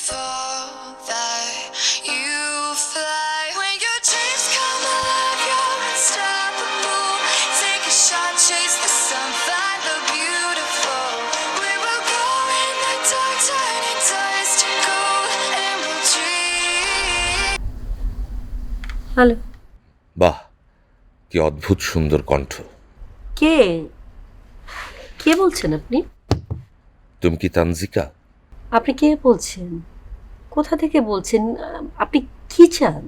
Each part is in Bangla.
fall that you fly. When your dreams come alive, you're unstoppable. Take a shot, chase the sun, find the beautiful. We will go in the dark, turning dust to gold, and we'll dream. Hello. বাহ, কি অদ্ভুত সুন্দর কণ্ঠ। কে কে বলছেন আপনি? তুমি কি তানজিকা? আপনি কে বলছেন? কোথা থেকে বলছেন? আপনি কি চান?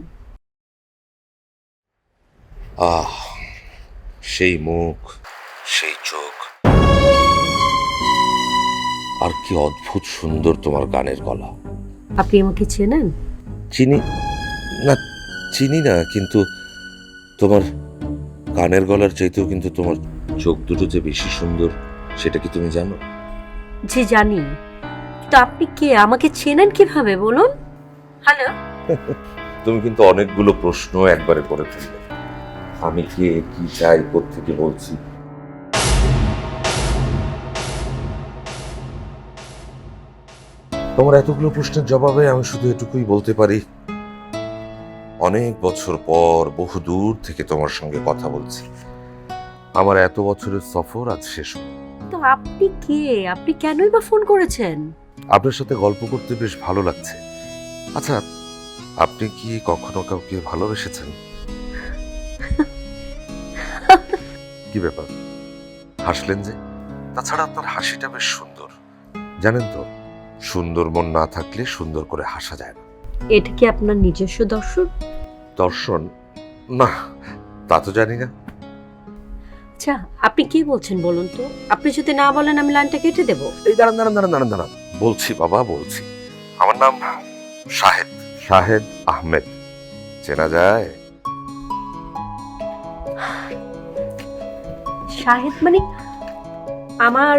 আহ, সেই মুখ, সেই চোখ, আর কি অদ্ভুত সুন্দর তোমার গানের গলা। আপনি আমাকে চেনেন? চিনি না, চিনি না, কিন্তু তোমার গানের গলার চাইতেও কিন্তু তোমার চোখ দুটো যে বেশি সুন্দর, সেটা কি তুমি জানো? জি জানি, তো আপনি কে? আমাকে চেনেন কিভাবে বলুন? হ্যালো। তুমি কিন্তু অনেকগুলো প্রশ্ন একবারে করে ফেললে। আমি কে, কি চাই, কোত্থেকে বলছি। তোমার এতগুলো প্রশ্নের জবাবে আমি শুধু এটুকুই বলতে পারি, অনেক বছর পর বহু দূর থেকে তোমার সঙ্গে কথা বলছি। আমার এত বছরের সফর আজ শেষ হলো। তো আপনি কে? আপনি কেনই বা ফোন করেছেন? আপনার সাথে গল্প করতে বেশ ভালো লাগছে। আচ্ছা, আপনি কি কখনো কাউকে ভালোবেসেছেন? কি ব্যাপার, হাসলেন যে? তাছাড়া আপনার হাসিটা বেশ সুন্দর। জানেন তো, সুন্দর মন না থাকলে সুন্দর করে হাসা যায় না। এটা কি আপনার নিজস্ব দর্শন? দর্শন না, তা তো জানি না। আচ্ছা, আপনি কি বলছেন বলুন তো? আপনি যদি না বলেন আমি লাইনটা কেটে দেব। এই দাঁড়ান দাঁড়ান দাঁড়ান দাঁড়ান দাঁড়ান, বলছি বাবা, বলছি। আমার নাম শাহেদ, শাহেদ আহমেদ। চেনা যায়? শাহেদ মানে আমার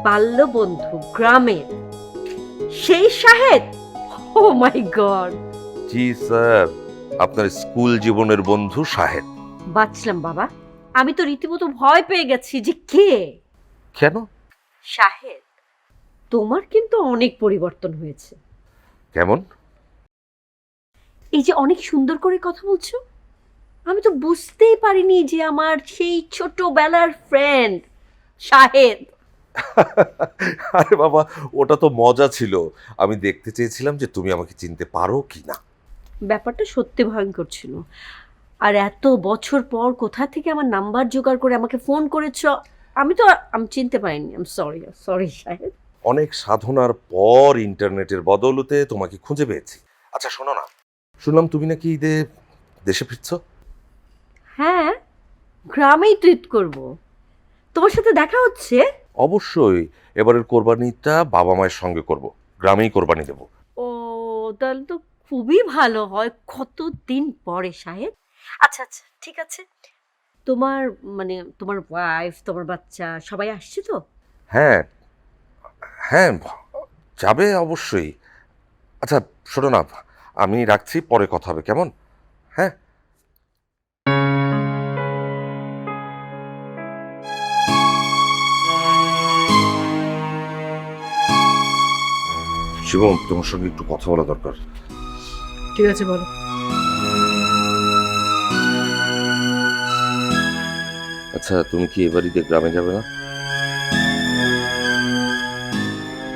বাল্য বন্ধু, গ্রামের সেই শাহেদ? ও মাই গড! জি স্যার, আপনার স্কুল জীবনের বন্ধু শাহেদ। বাঁচলাম বাবা। আমি তো রীতিমতো ভয় পেয়ে গেছি যে কে কেন? শাহেদ। তোমার কিন্তু অনেক পরিবর্তন হয়েছে। কেমন? এই যে অনেক সুন্দর করে কথা বলছো, আমি তো বুঝতেই পারিনি যে আমার সেই ছোটবেলার ফ্রেন্ড শাহেদ। আরে বাবা, ওটা তো মজা ছিল। আমি দেখতে চেয়েছিলাম যে তুমি আমাকে চিনতে পারো কি না। ব্যাপারটা সত্যি ভয়ঙ্কর ছিল। আর এত বছর পর কোথা থেকে আমার নাম্বার জোগাড় করে আমাকে ফোন করেছ, আমি চিনতে পারিনি। I am sorry, sorry Shahed. অনেক সাধনার পর ইন্টারনেটের বদৌলতে তোমাকে খুঁজে পেয়েছি। আচ্ছা শোনো না, শুনলাম তুমি নাকি ঈদে দেশে ফিরছো? হ্যাঁ, গ্রামেই তো ঈদ করবো। তোমার সাথে দেখা হচ্ছে? অবশ্যই, এবারের কোরবানিটা বাবা মায়ের সঙ্গে করব, গ্রামেই কোরবানি দেব। ও, তাহলে তো খুবই ভালো হয়, কতদিন পরে শাহেদ। আচ্ছা আচ্ছা, ঠিক আছে। তোমার মানে তোমার ওয়াইফ, তোমার বাচ্চা সবাই আসছে তো? হ্যাঁ হ্যাঁ, যাবে অবশ্যই। আচ্ছা শোনো না, আমি রাখছি, পরে কথা হবে, কেমন? হ্যাঁ। শিবম, তোমার সঙ্গে একটু কথা বলা দরকার। ঠিক আছে, বলো। আচ্ছা, তুমি কি এবার ঈদে গ্রামে যাবে না?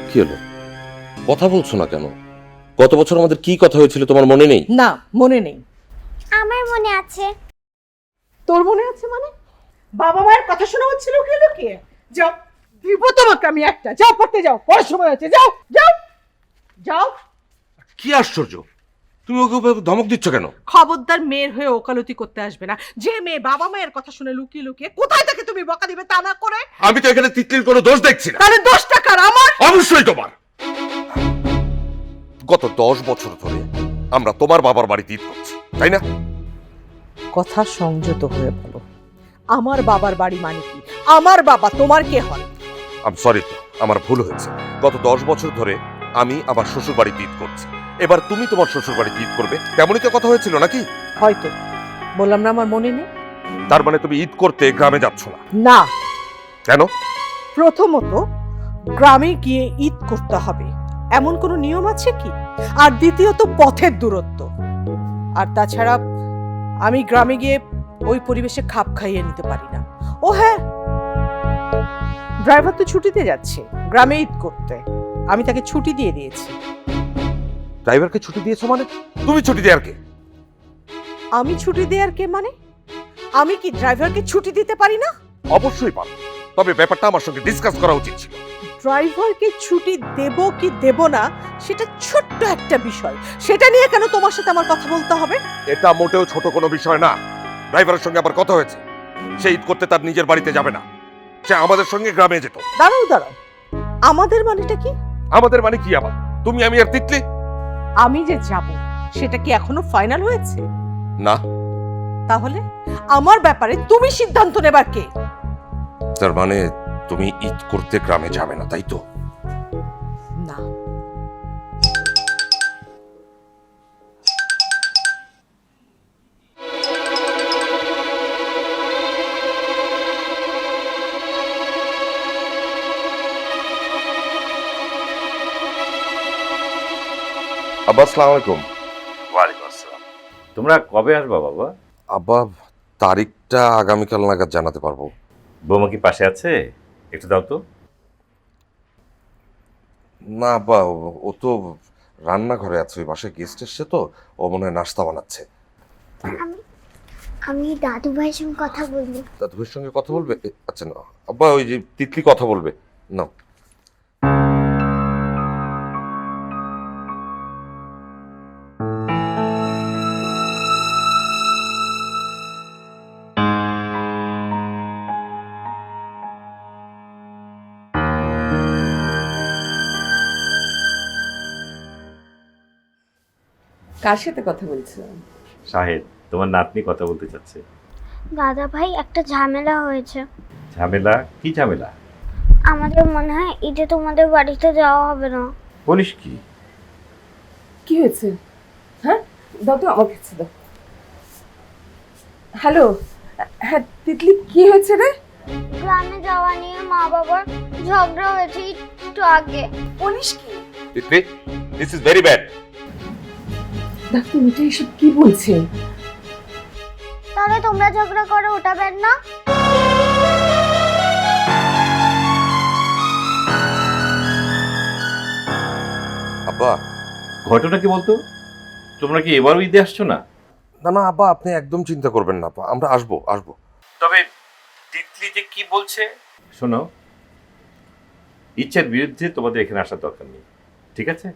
কি হলো, কথা বলছো না কেন? গত বছর আমাদের কি কথা হয়েছিল তোমার মনে নেই? না, মনে নেই। আমার মনে আছে। তোর মনে আছে মানে? বাবা মায়ের কথা শোনা হচ্ছিল কি লুকিয়ে? যাও, দিব তোমাকে আমি একটা। যাও, পড়তে যাও, পড়ার সময় হচ্ছে। যাও যাও যাও। কি আশ্চর্য, তুমি ওকে ওভাবে ধমক দিচ্ছ কেন? খবরদার মেয়ের হয়ে ওকালতি করতে আসবে না। যে মেয়ে বাবা মায়ের কথা শুনে লুকিয়ে লুকিয়ে কোথায় থেকে তুমি বকা দিবে তা না করে। আমি তো এখানে তিতলির কোনো দোষ দেখছি না। তাহলে 10 টাকার আমার? অবশ্যই তোমার। গত 10 বছর ধরে আমরা তোমার বাবার বাড়িতে ঈদ করছি, তাই না? কথা সংযত হয়ে বলো। আমার বাবার বাড়ি মানে কি? আমার বাবা তোমার কে হয়? আমি সরি, আমার ভুল হয়েছে। গত 10 বছর ধরে আমি আমার শ্বশুর বাড়িতে ঈদ করছি, এবার তুমি তোমার শ্বশুর বাড়িতে ঈদ করবে, তেমনই তো কথা হয়েছিল নাকি? হয়তো। বললাম না আমার মনে নেই। তার মানে তুমি ঈদ করতে গ্রামে যাচ্ছ না? না। কেন? প্রথমত গ্রামে গিয়ে ঈদ করতে হবে, এমন কোনো নিয়ম আছে কি? আর দ্বিতীয়ত পথের দূরত্ব। আর তাছাড়া আমি গ্রামে গিয়ে ওই পরিবেশে খাপ খাইয়ে নিতে পারি না। ও হ্যাঁ, ড্রাইভার তো ছুটিতে যাচ্ছে গ্রামে ঈদ করতে, আমি তাকে ছুটি দিয়ে দিয়েছি। ড্রাইভারকে ছুটি দিয়েছো মানে? তুমি ছুটি দেয়ার কে? আমি ছুটি দেওয়ার কে মানে? আমি কি ড্রাইভারকে ছুটি দিতে পারি না? অবশ্যই পারো, তবে ব্যাপারটা আমার সঙ্গে ডিসকাস করা উচিত ছিল। ড্রাইভারকে ছুটি দেব কি দেব না সেটা ছোট্ট একটা বিষয়, সেটা নিয়ে কেন তোমার সাথে আমার কথা বলতে হবে? এটা মোটেও ছোট কোনো বিষয় না। ড্রাইভারের সঙ্গে আবার কথা হয়েছে, সে ঈদ করতে তার নিজের বাড়িতে যাবে না, সে আমাদের সঙ্গে গ্রামে যেত। দাঁড়াও দাঁড়াও, আমাদের মানেটা কি? আমাদের মানে কি আবার? তুমি, আমি আর তিতলি? আমি যে যাব সেটা কি এখনো ফাইনাল হয়েছে? না। তাহলে আমার ব্যাপারে তুমি সিদ্ধান্ত নেবার কে? তার মানে তুমি ঈদ করতে গ্রামে যাবে না, তাই তো? না। আব্বা আসসালামু আলাইকুম। ওয়ালাইকুম আসসালাম। তোমরা কবে আসবা বাবা? আব্বা, তারিখটা আগামীকাল নাগাদ জানাতে পারবো। বৌমা কি পাশে আছে? একটু দাও তো। না আব্বা, ও তো রান্নাঘরে আছে, ওই বাসায় গেস্ট এসছে তো, ও মনে হয় নাস্তা বানাচ্ছে। আমি দাদু ভাইয়ের সঙ্গে কথা বলবো। দাদুর সঙ্গে কথা বলবে? আচ্ছা না আব্বা, ওই যে তিতলি কথা বলবে না। কার সাথে কথা বলছো? শাহেদ, তোমার নাতনি কথা বলতে চাচ্ছে। দাদা ভাই, একটা ঝামেলা হয়েছে। ঝামেলা? কি ঝামেলা? আমাদের মনে হয় ঈদে তোমাদের বাড়িতে যাওয়া হবে না। বলিস কি? কি হয়েছে? হ্যাঁ, দাও তো আমার কাছে দাও। হ্যালো, হ্যাঁ তিতলি, কি হয়েছে রে? গ্রামে যাওয়া নিয়ে মা বাবার ঝগড়া হয়েছে একটু আগে। বলিস কি? Titli, this is very bad. Doctor এটা এসব কি বলছে? তাহলে তোমরা ঝগড়া করে ওঠাবেন না? আব্বা। ঘটনা কি বলতো? তোমরা কি এবারও ঈদে আসছো না? না না আব্বা, আপনি একদম চিন্তা করবেন না, আমরা আসবো আসবো। তবে তিতলি যে কি বলছে শোনো, ইচ্ছার বিরুদ্ধে তোমাদের এখানে আসার দরকার নেই, ঠিক আছে?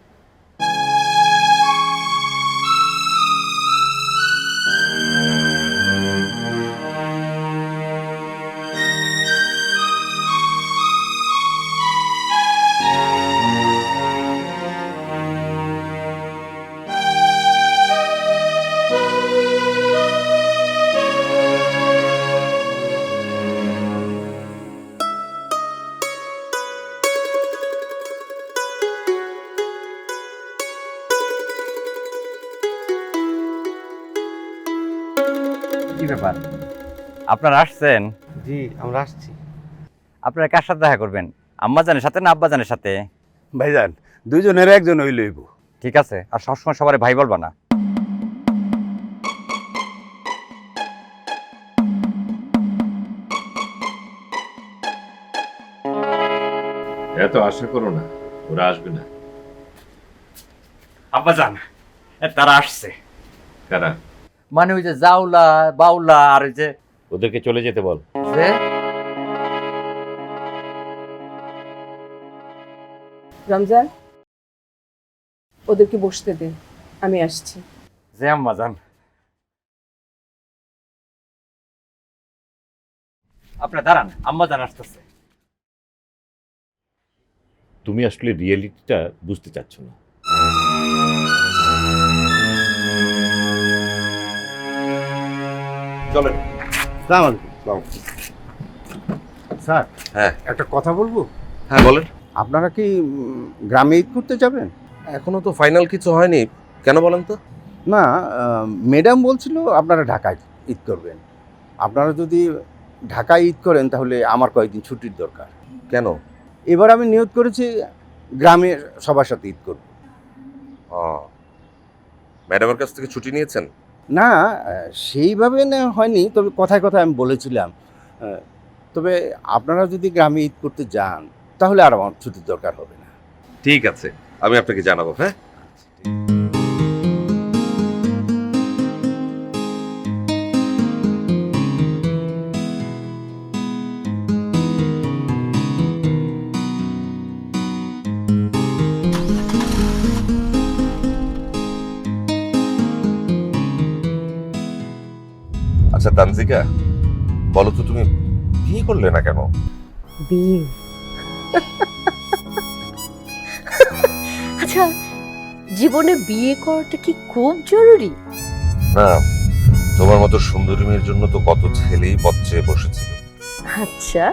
কি ব্যাপার, আপনারা আসছেন? জি, আমরা আসছি। আপনারা কার সাথে দেখা করবেন? আম্মাজানের সাথে না আব্বাজানের সাথে? ভাইজান, দুইজনের একজন হই লইব। ঠিক আছে, আর সবসময় সবার ভাই বলবা না। এত আশা করো না, ওরা আসবে না। আব্বাজান, তারা আসছে। কারা? মানে ওই যে জাউলা বাউলা আর ওই যে ওদেরকে চলে যেতে বল। যে রমজান, ওদেরকে বসতে দে, আমি আসছি। যে আম্মাজান, আপনারা দাঁড়ান, আম্মাজান আসতেছে। তুমি আসলে রিয়েলিটিটা বুঝতে চাচ্ছ না। চলেন। সালাম আলাইকুম। স্যার, হ্যাঁ একটা কথা বলবো? হ্যাঁ বলেন। আপনারা কি গ্রামে ঈদ করতে যাবেন? এখনো তো ফাইনাল কিছু হয়নি, কেন বলেন তো? না, ম্যাডাম বলছিল আপনারা ঢাকায় ঈদ করবেন। আপনারা যদি ঢাকায় ঈদ করেন তাহলে আমার কয়েকদিন ছুটির দরকার। কেন? এবার আমি নিয়ত করেছি গ্রামের সবার সাথে ঈদ করব। ম্যাডামের কাছ থেকে ছুটি নিয়েছেন? না, সেইভাবে না হয়নি, তবে কথায় কথায় আমি বলেছিলাম। তবে আপনারা যদি গ্রামে ঈদ করতে যান তাহলে আর আমার ছুটির দরকার হবে না। ঠিক আছে, আমি আপনাকে জানাবো। হ্যাঁ, আচ্ছা তানজিকা, বলো তো তুমি বিয়ে করলে না কেন? বিয়ে? আচ্ছা, জীবনে বিয়ে করাটা কি খুব জরুরি? না, তোমার মতো সুন্দরী মেয়ের জন্য তো কত ছেলেই পথ চেয়ে বসেছিল। আচ্ছা,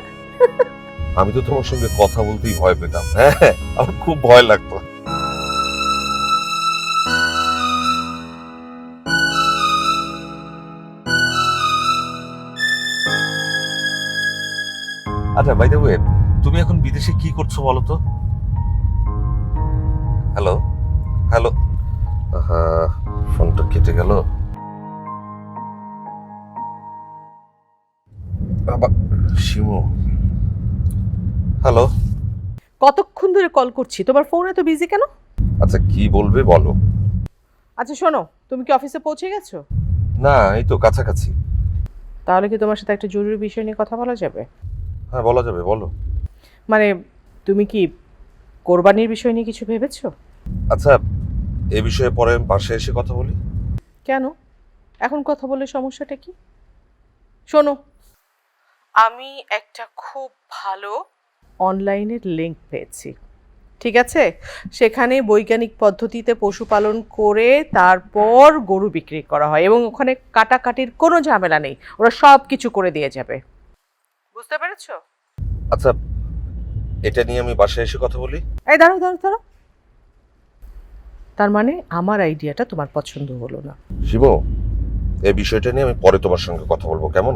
আমি তো তোমার সঙ্গে কথা বলতেই ভয় পেতাম। হ্যাঁ, আমার খুব ভয় লাগতো। আচ্ছা, বাই দ্য ওয়ে, তুমি এখন বিদেশে কি করছো বলো তো? হ্যালো হ্যালো, ফোনটা কেটে গেল। বাবা, শিমু। হ্যালো। কতক্ষণ ধরে কল করছি, তোমার ফোন এত বিজি কেন? আচ্ছা, কি বলবে বলো। আচ্ছা শোনো, তুমি কি অফিসে পৌঁছে গেছো? না, এই তো কাছাকাছি। তাহলে কি তোমার সাথে একটা জরুরি বিষয় নিয়ে কথা বলা যাবে? হ্যাঁ, বলা যাবে, বলো। মানে তুমি কি কোরবানির বিষয় নিয়ে কিছু ভেবেছো? আচ্ছা, এ বিষয়ে পরে আমি বাসায় এসে কথা বলি। কেন এখন কথা বলে সমস্যাটা কি? শোনো, আমি একটা খুব ভালো অনলাইনের লিংক পেয়েছি, ঠিক আছে? সেখানে বৈজ্ঞানিক পদ্ধতিতে পশুপালন করে তারপর গরু বিক্রি করা হয় এবং ওখানে কাটাকাটির কোনো ঝামেলা নেই, ওরা সব কিছু করে দিয়ে যাবে। বুঝতে পেরেছো? আচ্ছা, এটা নিয়ে আমি বাসায় এসে কথা বলি। এই দাঁড়াও দাঁড়াও দাঁড়াও, তার মানে আমার আইডিয়াটা তোমার পছন্দ হলো না? শিবু, এই বিষয়টা নিয়ে আমি পরে তোমার সঙ্গে কথা বলবো, কেমন?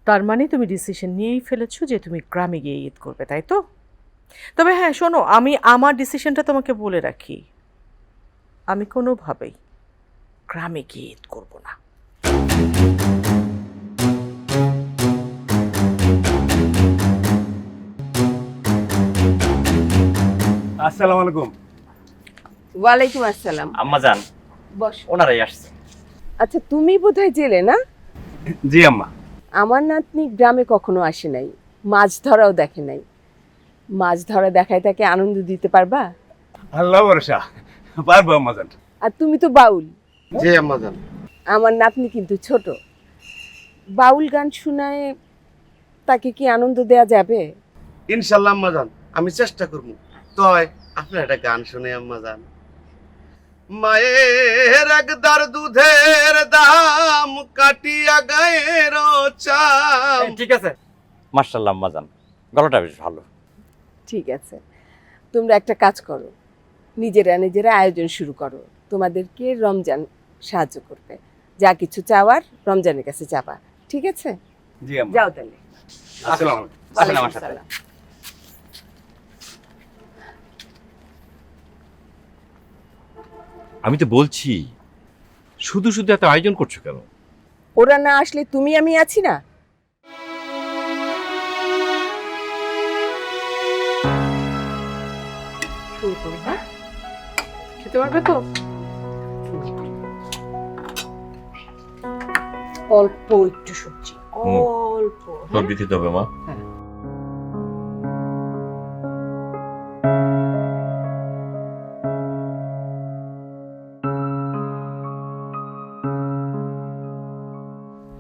তার মানে তুমি ডিসিশন নিয়েই ফেলেছো যে তুমি গ্রামে গিয়ে ঈদ করবে, তাই তো? তবে হ্যাঁ শোনো, আমি আমার ডিসিশনটা তোমাকে বলে রাখি, আমি কোনোভাবেই গ্রামে গিয়ে ঈদ করব না। আসসালামু আলাইকুম। ওয়ালাইকুম আসসালাম। আম্মা যান, বস। ওনারাই আসছে। আচ্ছা, তুমি বোধহয় জেলে না? জি আম্মা। আমার নাতনি গ্রামে কখনো আসে নাই, মাছ ধরাও দেখে নাই। মাছ ধরা দেখায় তাকে আনন্দ দিতে পারবা? আল্লাহ ভরসা, পারবো আম্মা যান। আর তুমি তো বাউল। জি আম্মা জান। আমার নাতনি কিন্তু ছোট, বাউল গান শোনায় তাকে কি আনন্দ দেয়া যাবে? ইনশাল্লাহ আম্মা জান, আমি চেষ্টা করবো। তয় আপনার একটা গান শুনে আম্মা জান। মায়ের একদার দুধের দাম কাটিয়া গায়ের চাম। ঠিক আছে, মাশাআল্লাহ আম্মা যান, গলাটা বেশ ভালো। ঠিক আছে, তোমরা একটা কাজ করো, নিজেরা নিজেরা আয়োজন শুরু করো। তোমাদেরকে রমজান সাহায্য করবে, যা কিছু চাওয়ার রমজানের কাছে চাবা, ঠিক আছে? জি আম্মা। যাও তাহলে। আসসালামু আলাইকুম। আসেন আমার সাথে। ওয়ালাইকুম আসসালাম। আমি তো বলছি, শুধু শুধু এত আয়োজন করছো কেন? ওরা না আসলে তুমি আমি আছি না? শুরু করো, হ্যাঁ? খেতে পারবে তো? অল্প একটু সবজি, অল্প। সবজি খেতে হবে মা।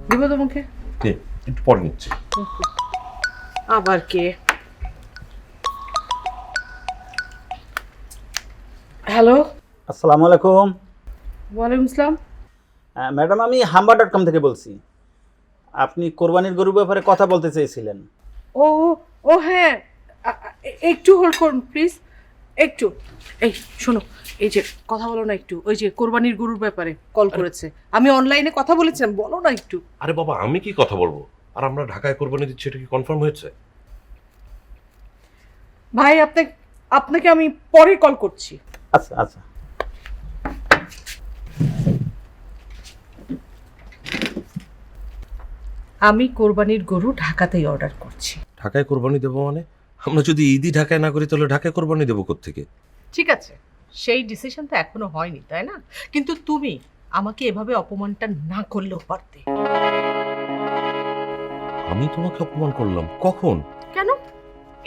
দিব তোমাকে? একটু পরে নিচ্ছি। আবার কে? হ্যালো। আসসালামু আলাইকুম। ওয়ালাইকুম আসসালাম। ম্যাডাম, আমি হাম্বা.com থেকে বলছি। আপনি কোরবানির গরুর ব্যাপারে কথা বলতে চেয়েছিলেন। ও ও হ্যাঁ, একটু হোল্ড করুন প্লিজ, একটু। এই শোনো, এই যে কথা বলো না একটু, ওই যে কোরবানির গরুর ব্যাপারে কল করেছে, আমি অনলাইনে কথা বলেছিলাম, বলো না একটু। আরে বাবা, আমি কি কথা বলবো? আর আমরা ঢাকায় কোরবানি দিচ্ছি, এটা কি কনফার্ম হয়েছে? ভাই আপনি আপনাকে আমি পরে কল করছি। আচ্ছা আচ্ছা। আমি কোরবানির গরু ঢাকাতেই অর্ডার করছি। ঢাকায় কোরবানি দেবো মানে? আমরা যদি ঈদই ঢাকায় না করি তাহলে ঢাকায় কোরবানি দেবো কোত্থেকে? ঠিক আছে, সেই ডিসিশন তো এখনো হয়নি, তাই না? কিন্তু তুমি আমাকে এভাবে অপমানটা না করলেও পারতে। আমি তোমাকে অপমান করলাম কখন? কেন?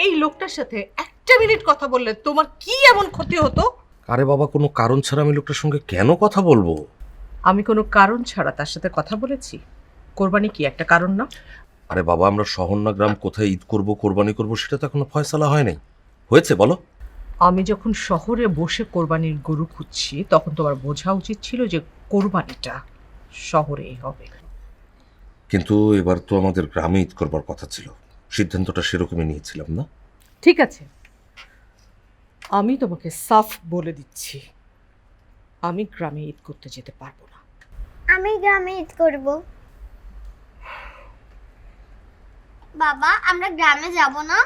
এই লোকটার সাথে একটা মিনিট কথা বললে তোমার কি এমন ক্ষতি হতো? আরে বাবা, কোনো কারণ ছাড়া আমি লোকটার সঙ্গে কেন কথা বলবো? আমি কোনো কারণ ছাড়া তার সাথে কথা বলেছি? কোরবানি কি একটা কারণ না? আরে বাবা, আমরা শহর না গ্রাম, কোথায় ঈদ করব কোরবানি করব সেটা তো এখনো ফয়সালা হয় নাই। হয়েছে বলো? আমি যখন শহরে বসে কোরবানির গরু খুঁজছি তখন তোমার বোঝা উচিত ছিল যে কোরবানিটা শহরেই হবে। কিন্তু এবার তো আমাদের গ্রামে ঈদ করবার কথা ছিল, সিদ্ধান্তটা সেরকমই নিয়েছিলাম না? ঠিক আছে, আমি তোমাকে সাফ বলে দিচ্ছি, আমি গ্রামে ঈদ করতে যেতে পারবো না। আমি গ্রামে ঈদ করব। বাবা, আমরা গ্রামে যাব না?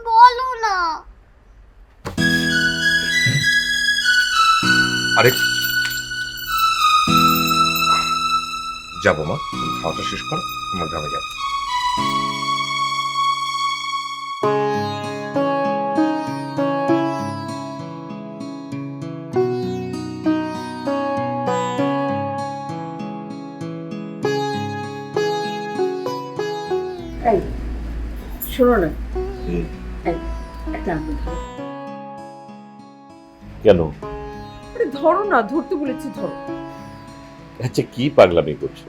বলো না। আরে যাবো মা, তুমি খাওয়াটা শেষ করো, আমার গ্রামে যাবো। এই শোনো না, হুম। একটা আঙুল ধরো। কেন? আরে ধরো না, ধরতে বলেছি ধরো। আচ্ছা, কি পাগলামি করছো?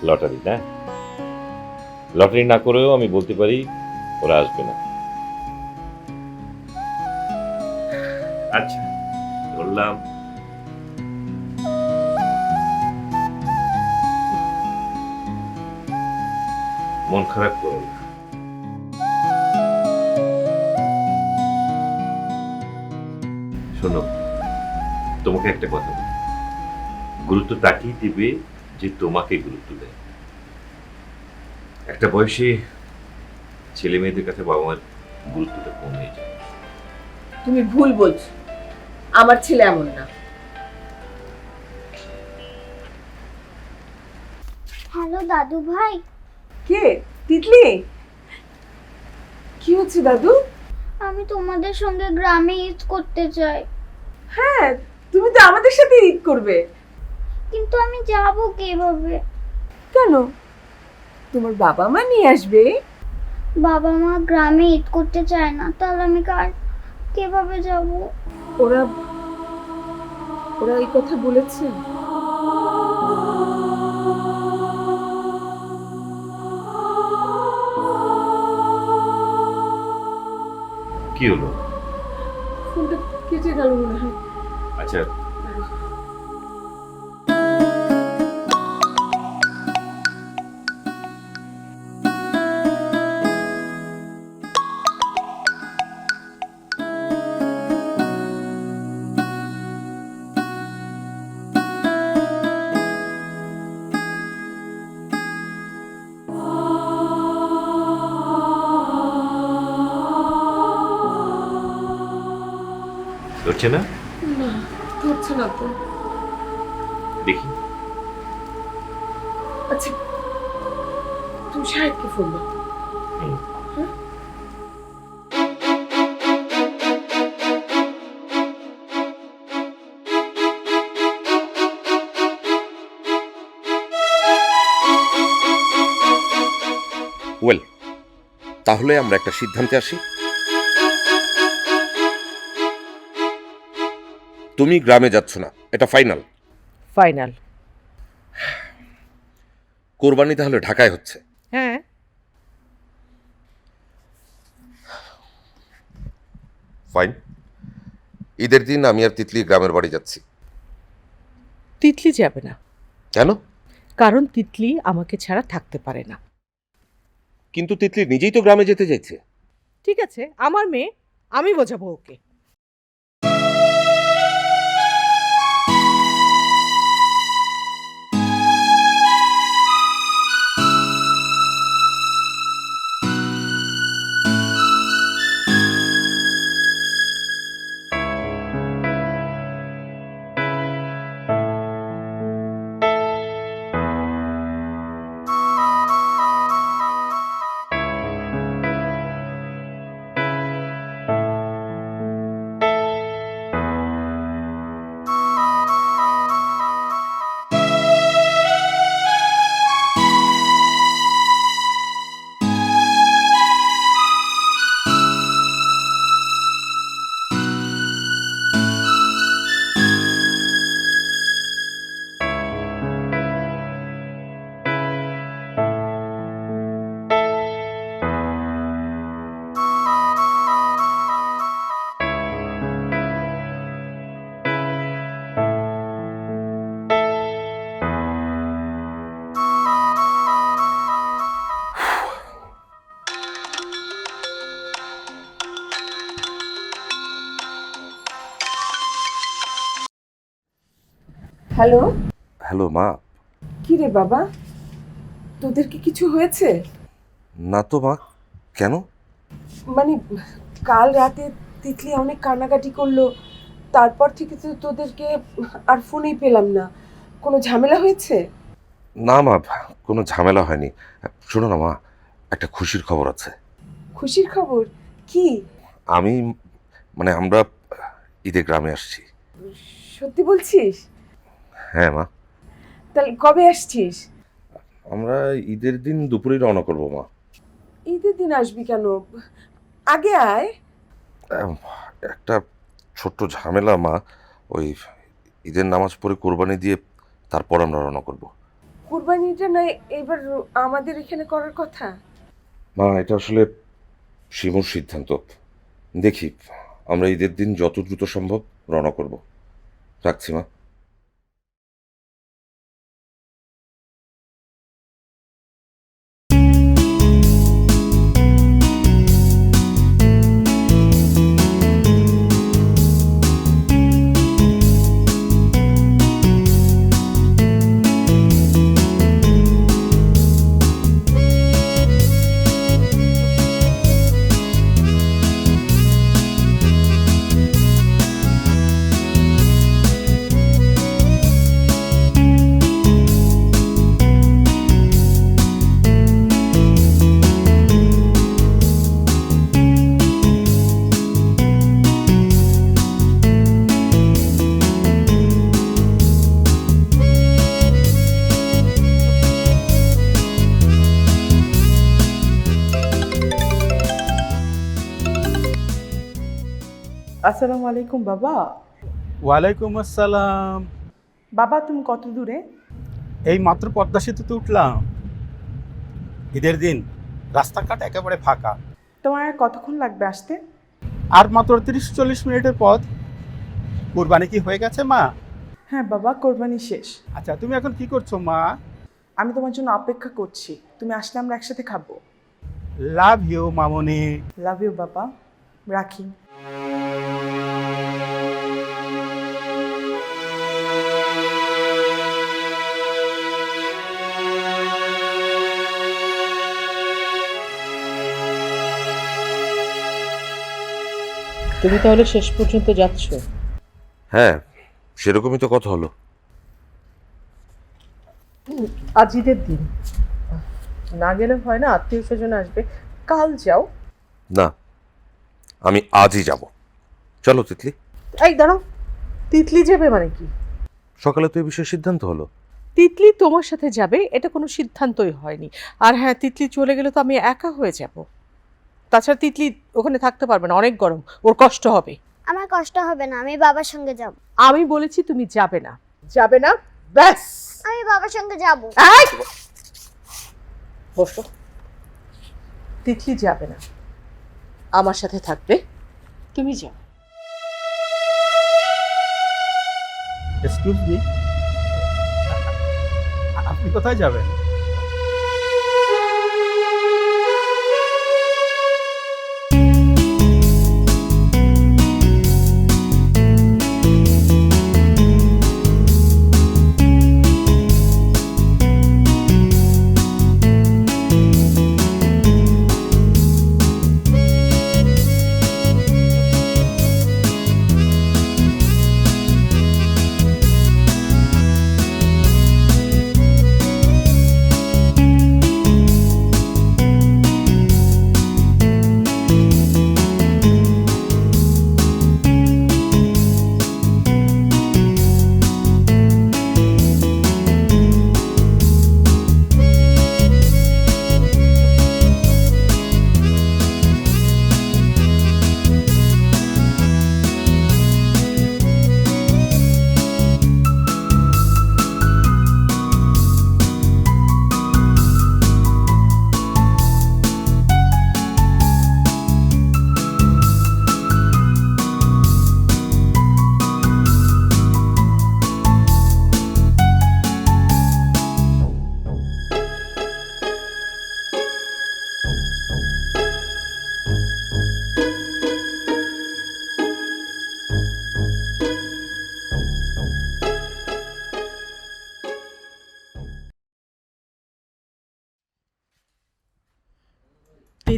লটারি না? লটারি না করেও আমি বলতে পারি ওরা আসবে না। আচ্ছা, ধরলাম। মন খারাপ করো না। শোনো, তোমাকে একটা কথা বলি, গুরুত্ব তাকেই দিবে যে তোমাকে গুরুত্ব দেয়। একটা বয়সে ছেলে মেয়েদের কাছে বাবা মার গুরুত্বটা কমে যায়। তুমি ভুল বলছো, আমার ছেলে এমন না। হ্যালো দাদু ভাই। কে? তিতলি? কি হচ্ছে দাদু? আমি তোমাদের সঙ্গে গ্রামে ঈদ করতে চাই। হ্যাঁ, তুমি তো আমাদের সাথে ঈদ করবে। কিন্তু আমি যাব কিভাবে? কেন? তোমার বাবা মা নিয়ে আসবে। বাবা মা গ্রামে ঈদ করতে চায় না, তাহলে আমি কিভাবে যাব? ওরা ওরা এই কথা বলেছে? কি হলো? ফোনটা কেটে গেল মনে হয়। আচ্ছা, ধরছে না? না, ধরছে না তো। দেখি। আচ্ছা, তুমি সাহেবকে ফোন দাও। হুম। হ্যাঁ? ওয়েল, তাহলে আমরা একটা সিদ্ধান্তে আসি। তুমি গ্রামে যাচ্ছ না, এটা ফাইনাল? ফাইনাল। কোরবানি তাহলে ঢাকায় হচ্ছে? হ্যাঁ। ফাইন। ঈদের দিন আমি আর তিতলি গ্রামের বাড়ি যাচ্ছি। তিতলি যাবে না। কেন? কারণ তিতলি আমাকে ছাড়া থাকতে পারে না। কিন্তু তিতলি নিজেই তো গ্রামে যেতে চাইছে। ঠিক আছে, আমার মেয়ে, আমি বোঝাবো ওকে। হ্যালো, হ্যালো মা। কি রে বাবা, তোদের কি কিছু হয়েছে? না তো মা, কেন? মানে কাল রাতে তিতলি অনেক কান্নাকাটি করলো, তারপর থেকে তো তোদেরকে আর ফোনেই পেলাম না। কোনো ঝামেলা হয়েছে? না মা, কোনো ঝামেলা হয়নি। শোনো না মা, একটা খুশির খবর আছে। খুশির খবর? কি? আমরা ঈদে গ্রামে আসছি। সত্যি বলছিস? হ্যাঁ মা। তাহলে কবে আসছিস? আমরা ঈদের দিন দুপুরেই রওনা করবো মা। ঈদের দিন আসবি কেন? আগে আয়। একটা ছোট্ট ঝামেলা মা, ওই ঈদের নামাজ পড়ে কোরবানি দিয়ে তারপর আমরা রওনা করবো। কুরবানিটা না এবার আমাদের এখানে করার কথা। মা, এটা আসলে শিমুর সিদ্ধান্ত। দেখি, আমরা ঈদের দিন যত দ্রুত সম্ভব রওনা করব। রাখছি মা। আসসালামু আলাইকুম বাবা। ওয়ালাইকুম আসসালাম। বাবা তুমি কত দূরে? এই মাত্র পদ্মা সেতুতে উঠলাম। ঈদের দিন রাস্তাঘাট একেবারে ফাঁকা। তোমার আর কতক্ষণ লাগবে আসতে? আর মাত্র 30-40 মিনিটের পথ। কুরবানি কি হয়ে গেছে মা? হ্যাঁ বাবা, কোরবানি শেষ। আচ্ছা, তুমি এখন কি করছো মা? আমি তোমার জন্য অপেক্ষা করছি, তুমি আসলে আমরা একসাথে খাবো। Love you Mamoni. Love you বাবা, রাখি। তুমি তাহলে শেষ পর্যন্ত যাচ্ছ? হ্যাঁ, সেরকমই তো কথা হলো। আজ ঈদের দিন, না গেলে হয় না, আত্মীয় স্বজন আসবে। কাল যাও। না, আমি আজই যাব। চলো তিতলি। এই দাঁড়াও, তিতলি যাবে মানে কি? সকালে তো এই বিষয়ে সিদ্ধান্ত হলো। তিতলি তোমার সাথে যাবে এটা কোনো সিদ্ধান্তই হয়নি। আর হ্যাঁ, তিতলি চলে গেলে তো আমি একা হয়ে যাব। তাছাড়া তিতলি ওখানে থাকতে পারবে না, অনেক গরম, ওর কষ্ট হবে। আমার কষ্ট হবে না, আমি বাবার সঙ্গে যাব। আমি বলেছি তুমি যাবে না, যাবে না, ব্যাস। আমি বাবার সঙ্গে যাব। বসো। তিতলি যাবে না, আমার সাথে থাকবে, তুমি যাও। এক্সকিউজ মি, আপনি কোথায় যাবেন?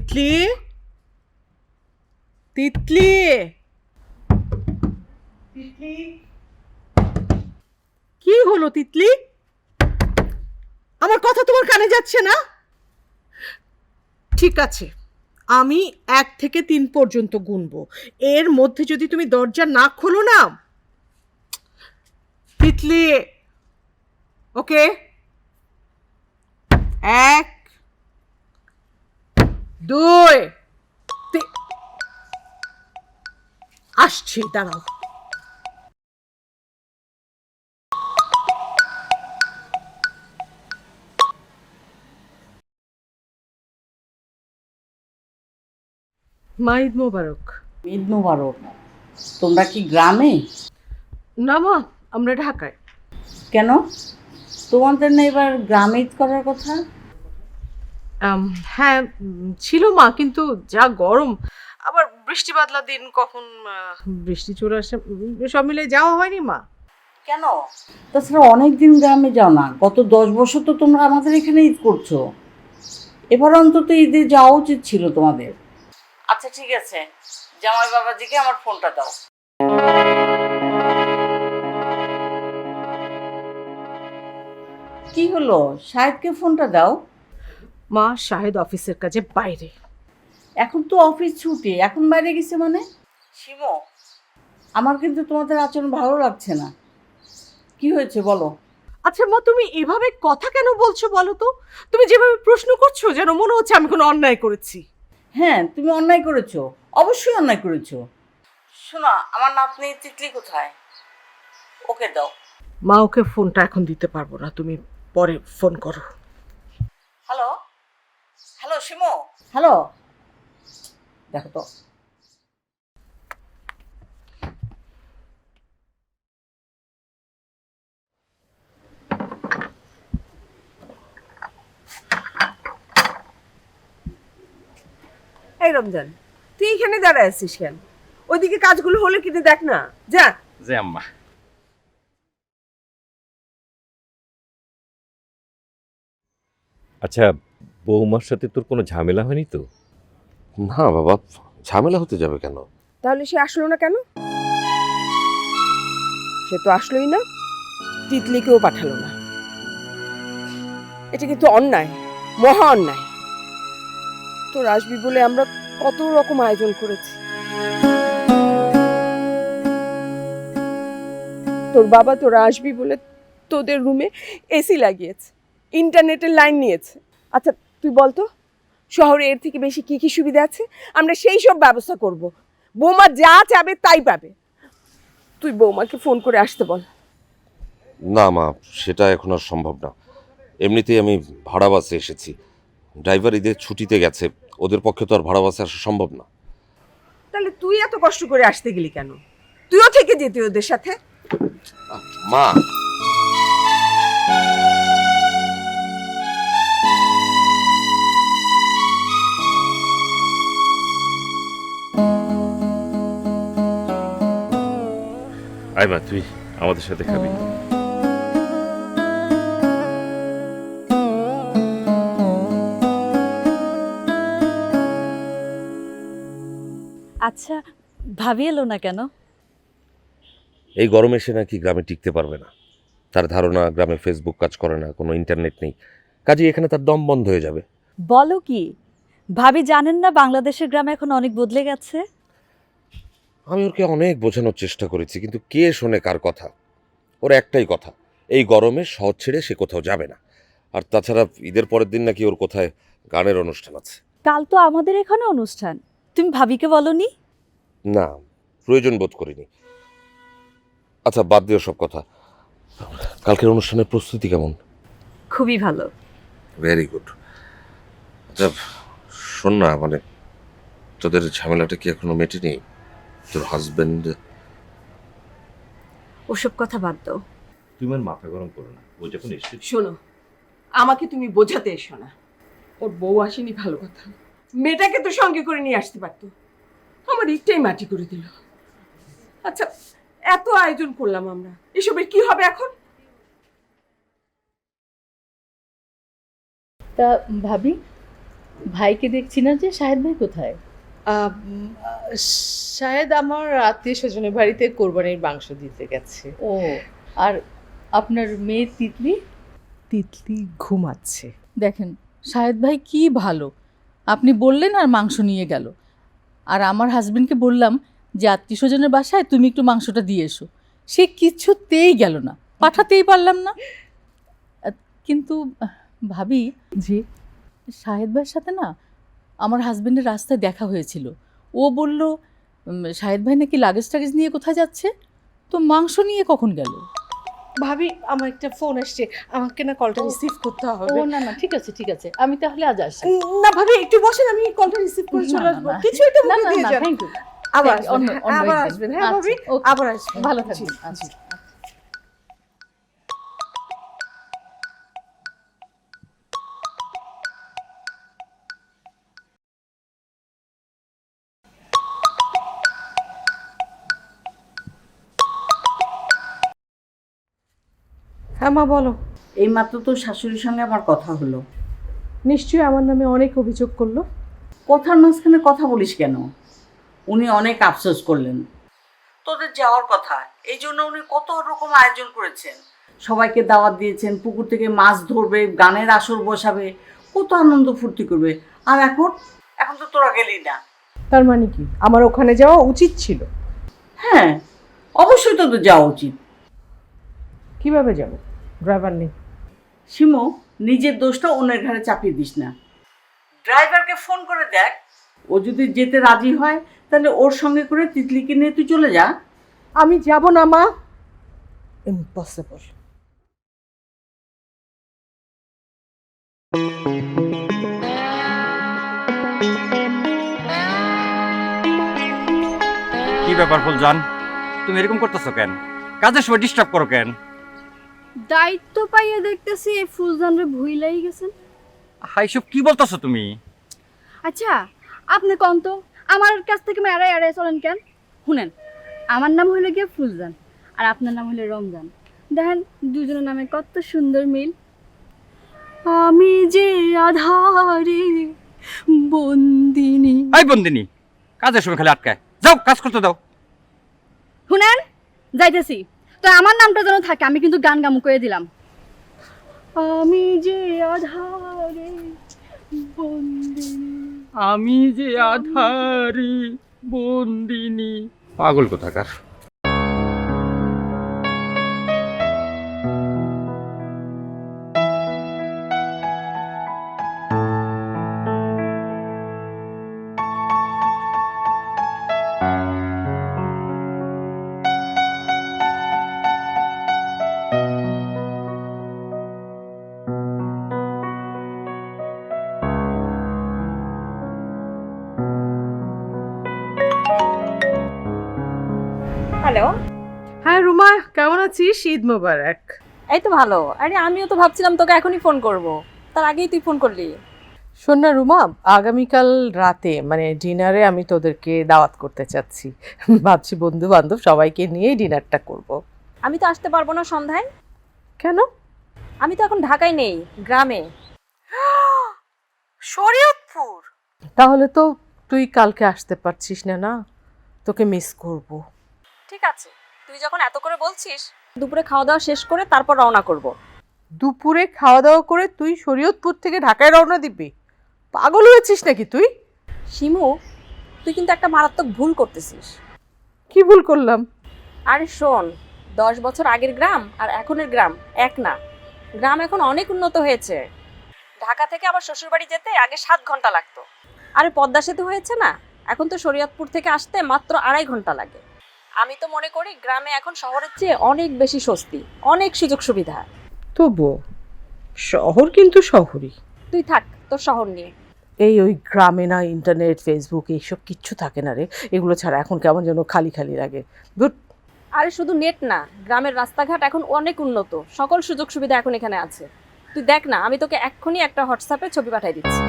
তিতলি, তিতলি, কি হলো তিতলি? আমার কথা তোমার কানে যাচ্ছে না? ঠিক আছে, আমি 1 থেকে 3 পর্যন্ত গুনবো। এর মধ্যে যদি তুমি দরজা না খোলো না, তিতলি, ওকে? 1, 2, আসছি, দাঁড়াও। মা, ঈদ মোবারক। ঈদ মোবারক। তোমরা কি গ্রামে? না মা, আমরা ঢাকায়। কেন, তোমাদের না এবার গ্রামে ঈদ করার কথা? হ্যাঁ ছিল মা, কিন্তু যা গরম, আবার বৃষ্টি বাদলা দিন, কখন বৃষ্টি চলে আসে, সব মিলে যাওয়া হয়নি মা। কেন? তাছাড়া অনেক দিন গ্রামে যাও না, গত 10 বছর তো তোমরা আমাদের এখানে ঈদ করছো, এবার অন্তত ঈদে যাওয়া উচিত ছিল তোমাদের। আচ্ছা ঠিক আছে, জামাই বাবাজিকে আমার ফোনটা দাও। কি হলো, শাহেদকে ফোনটা দাও। মা, শাহেদ অফিসের কাজে বাইরে। এখন তো অফিস ছুটি, এখন বাইরে গেছে মানে? শিমো, আমার কিন্তু তোমাদের আচরণ ভালো লাগছে না। কি হয়েছে বলো? আচ্ছা মা, তুমি এভাবে কথা কেন বলছো বলো তো? তুমি যেভাবে প্রশ্ন করছো যেন মনে হচ্ছে আমি কোনো অন্যায় করেছি। হ্যাঁ, তুমি অন্যায় করেছো, অবশ্যই অন্যায় করেছো। শোনো, আমার নাতনি তিতলি কোথায়? ওকে দাও। মা, ওকে ফোনটা এখন দিতে পারবো না, তুমি পরে ফোন করো। হ্যালো, হ্যালো শিমু, হ্যালো, দেখো তো। এই রমজান, তুই এখানে দাঁড়ায় আছিস কেন? ওইদিকে কাজগুলো হলে কিন্তু দেখ না, যা। যে আম্মা, আচ্ছা বৌমার সাথে তোর কোনো ঝামেলা হয়নি তো? না বাবা, ঝামেলা হতে যাবে কেন? তাহলে সে আসলো না কেন? সে তো আসলোই না, তিতলিকেও পাঠালো না। এটা কিন্তু অন্যায়, মহা অন্যায়। তোর আসবি বলে আমরা কত রকম আয়োজন করেছি। তোর বাবা তোরা আসবি বলে তোদের রুমে এসি লাগিয়েছে, ইন্টারনেটের লাইন নিয়েছে। আচ্ছা তুই বলতো, শহরে এর থেকে বেশি কি কি সুবিধা আছে? আমরা সেই সব ব্যবস্থা করব। বৌমা যা চাবে তাই পাবে। তুই বৌমাকে ফোন করে আসতে বল। না মা, সেটা এখন আর সম্ভব না। এমনিতেই আমি ভাড়া বাসে এসেছি, ড্রাইভার ঈদের ছুটিতে গেছে, ওদের পক্ষে তো আর ভাড়া বাসে আসা সম্ভব না। তাহলে তুই এত কষ্ট করে আসতে গেলি কেন? তুইও থেকে যেতি ওদের সাথে। মা, আয় মা, তুই আমাদের সাথে খাবি। আচ্ছা, ভাবি এলো না কেন? এই গরমে সে নাকি গ্রামে টিকতে পারবে না। তার ধারণা গ্রামে ফেসবুক কাজ করে না, কোনো ইন্টারনেট নেই, কাজেই এখানে তার দম বন্ধ হয়ে যাবে। বলো কি, ভাবি জানেন না বাংলাদেশের গ্রামে এখন অনেক বদলে গেছে? আমি ওকে অনেক বোঝানোর চেষ্টা করেছি, কিন্তু কে শোনে কার কথা? ওর একটাই কথা, এই গরমে শহর ছেড়ে সে কোথাও যাবে না। আর তাছাড়া ঈদের পরের দিন নাকি ওর কোথায় গানের অনুষ্ঠান আছে। কাল তো আমাদের এখানে অনুষ্ঠান, তুমি ভাবিকে বলনি? না, প্রয়োজন বোধ করিনি। আচ্ছা বাদ দিও সব কথা, কালকের অনুষ্ঠানের প্রস্তুতি কেমন? খুবই ভালো। Very good. আচ্ছা শোন না, মানে তোদের ঝামেলাটা কি এখনো মেটেনি? তোর হাজবেন্ড? ওসব কথা বাদ দাও। তুমি আর মাথা গরম করো না, ও যখন এসেছে। শোনো, আমাকে তুমি বোঝাতে এসো না। ওর বউ আসেনি ভালো কথা, মেয়েটাকে তো সঙ্গে করে নিয়ে আসতে পারতো। আমার ইটটাই মাটি করে দিল। আচ্ছা এত আয়োজন করলাম আমরা, এসবের কি হবে এখন? তা ভাবি, ভাইকে দেখছি না যে, শাহেদ ভাই কোথায়? শাহেদ আমার আত্মীয় স্বজনের বাড়িতে কোরবানির মাংস দিতে গেছে। ও, আর আপনার মেয়ে তিতলি? তিতলি ঘুমাচ্ছে। দেখেন শাহেদ ভাই কি ভালো, আপনি বললেন আর মাংস নিয়ে গেল। আর আমার হাজবেন্ডকে বললাম যে আত্মীয় স্বজনের বাসায় তুমি একটু মাংসটা দিয়ে এসো, সে কিছুতেই গেল না, পাঠাতেই পারলাম না। কিন্তু ভাবি, জি, শাহেদ ভাইয়ের সাথে না আমার হাজবেন্ডের রাস্তায় দেখা হয়েছিল। ও বলল শাহেদ ভাই নাকি লাগেজ টাগেজ নিয়ে কোথায় যাচ্ছে, তো মাংস নিয়ে কখন গেল? ভাবি আমার একটা ফোন আসছে, আমাকে না কলটা রিসিভ করতে হবে। ও না না, ঠিক আছে ঠিক আছে, আমি তাহলে আজ আসি। না ভাবি একটু বসেন, আমি কলটা রিসিভ করে চলে আসবো। কিছু একটা না মুখে না দিয়ে না, যান। Thank you. আবার অন্য আসবেন, অন্য আবার একদিন। আসবেন। হ্যাঁ আচ্ছা, ভাবি, ওকে। আবার আসবেন। ভালো থাকবেন। আচ্ছা। হ্যাঁ মা বলো। এইমাত্র তো শাশুড়ির সঙ্গে আমার কথা হলো। নিশ্চয়ই আমার নামে অনেক অভিযোগ করলো। কথার মাঝখানে কথা বলিস কেন? উনি অনেক আফসোস করলেন তোদের যাওয়ার কথা, এই জন্য উনি কত রকম আয়োজন করেছেন, সবাইকে দাওয়াত দিয়েছেন, পুকুর থেকে মাছ ধরবে, গানের আসর বসাবে, কত আনন্দ ফুর্তি করবে। আর এখন তো তোরা গেলি না। তার মানে কি আমার ওখানে যাওয়া উচিত ছিল? হ্যাঁ, অবশ্যই তোদের যাওয়া উচিত। কিভাবে যাব? ড্রাইভার নেই। শিমু, নিজের দোষটা অন্যের ঘাড়ে চাপিয়ে দিস না। ড্রাইভারকে ফোন করে দেখ, ও যদি যেতে রাজি হয় তাহলে ওর সঙ্গে করে তিতলিকে নিয়ে তুই চলে যা। আমি যাব না মা, ইম্পসিবল। কি ব্যাপার ফুলজান, তুমি এরকম করতেছো কেন? কাজের সময় ডিস্টার্ব করো কেন? দায়িত্ব পাইয়া দেখতেছি এই ফুলজানরে ভুইলাই গেছেন। হাই, সব কি বলতেছো তুমি? আচ্ছা আপনি কোন তো আমার কাছ থেকে এড়াই এড়াই চলেন কেন? শুনেন, আমার নাম হলো গিয়ে ফুলজান আর আপনার নাম হলো রমজান। দেখেন দুজনের নামে কত সুন্দর মিল। আমি যে আধারে বন্দিনী। এই বন্দিনী, কাজের সময় খালি আটকায়, যাও কাজ করতে দাও। শুনেন, যাইতেছি তো আমার নামটা যেন থাকে, আমি কিন্তু গান গামু করে দিলাম। আমি যে আধারে বন্দিনী, আমি যে আধারি বন্দিনী। পাগল কোথাকার। হ্যালো। হ্যাঁ রুমা, কেমন আছিস? ঈদ মোবারক। এই তো ভালো। আরে আমিও তো ভাবছিলাম তোকে এখনই ফোন করব, তার আগেই তুই ফোন করলি। শোন না রুমা, আগামীকাল রাতে মানে ডিনারে আমি তোদেরকে দাওয়াত করতে চাচ্ছি। ভাবছি বন্ধু বান্ধব সবাইকে নিয়েই ডিনারটা করব। আমি তো আসতে পারবো না সন্ধ্যায়। কেন? আমি তো এখন ঢাকায় নেই, গ্রামে। শরীয়তপুর? তাহলে তো তুই কালকে আসতে পারছিস না। না, তোকে মিস করব। ঠিক আছে, তুই যখন এত করে বলছিস, দুপুরে খাওয়া দাওয়া শেষ করে তারপর রওনা করব। দুপুরে খাওয়া দাওয়া করে তুই শরীয়তপুর থেকে ঢাকায় রওনা দিবি? পাগল হয়েছিস নাকি তুই? শিমু, তুই কিন্তু একটা মারাত্মক ভুল করতেছিস। কি ভুল করলাম? আরে শোন, 10 বছর আগের গ্রাম আর এখনের গ্রাম এক না। গ্রাম এখন অনেক উন্নত হয়েছে। ঢাকা থেকে আবার শ্বশুরবাড়ি যেতে আগে 7 ঘন্টা লাগতো। আরে পদ্মা সেতু হয়েছে না, এখন তো শরীয়তপুর থেকে আসতে মাত্র 2.5 ঘন্টা লাগে। আমি তো মনে করি গ্রামে এখন শহরের চেয়ে অনেক বেশি স্বস্তি, অনেক সুযোগ সুবিধা। তবুও শহর কিন্তু শহরই। তুই থাক তোর শহর নিয়ে। ওই গ্রামে না ইন্টারনেট, ফেসবুক এইসব কিচ্ছু থাকে না রে। এগুলো ছাড়া এখন কেমন যেন খালি খালি লাগে। গুড। আরে শুধু নেট না, গ্রামের রাস্তাঘাট এখন অনেক উন্নত, সকল সুযোগ সুবিধা এখন এখানে আছে। তুই দেখ না, আমি তোকে এক্ষুনি একটা হোয়াটসঅ্যাপে ছবি পাঠিয়ে দিচ্ছি।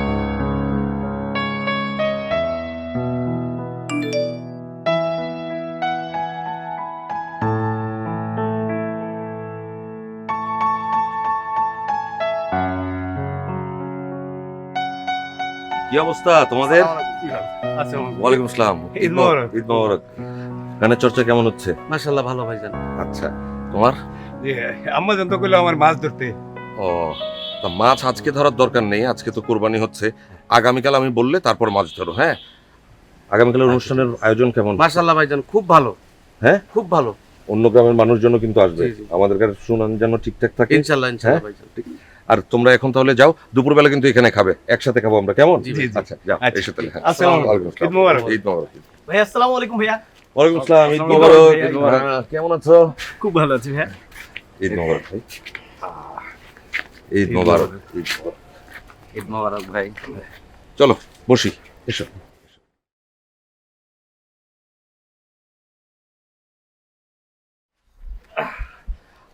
অবস্থা তোমাদের? ওয়ালাইকুম আসসালাম। ঈদ মোবারক। ঈদ মোবারক। গানের চর্চা কেমন হচ্ছে? মাশাআল্লাহ ভালো ভাইজান। আচ্ছা, তোমার? আম্মা জান তো কইলো আমার মাছ ধরতে। ও, তা মাছ আজকে ধরার দরকার নেই, আজকে তো কোরবানি হচ্ছে। আগামীকাল আমি বললে তারপর মাছ ধরো, হ্যাঁ? আগামীকালের অনুষ্ঠানের আয়োজন কেমন? মাশাআল্লাহ ভাইজান খুব ভালো। হ্যাঁ, খুব ভালো। অন্য গ্রামের মানুষজনও কিন্তু আসবে। জি, জি। আমাদের কাছে শুনান যেন ঠিকঠাক থাকে। ইনশাআল্লাহ ইনশাআল্লাহ ভাইজান। আর তোমরা এখন তাহলে যাও, দুপুরবেলা কিন্তু এখানে খাবে, একসাথে খাবো আমরা, কেমন? জি, জি। আচ্ছা, যাও, আচ্ছা, এসে তাহলে। হ্যাঁ। আসসালামু ওয়ালাইকুম আসসালাম। ঈদ মোবারক। ঈদ মোবারক। ভাই আসসালামু আলাইকুম ভাইয়া। ওয়ালাইকুম আসসালাম। ঈদ আসসালামু মোবারক। আলাইকুম। ঈদ মোবারক। কেমন আছো? খুব ভালো আছি ভাইয়া। ঈদ মোবারক ভাই। ঈদ মোবারক। ঈদ মোবারক। ঈদ মোবারক ভাই। চলো বসি, এসো।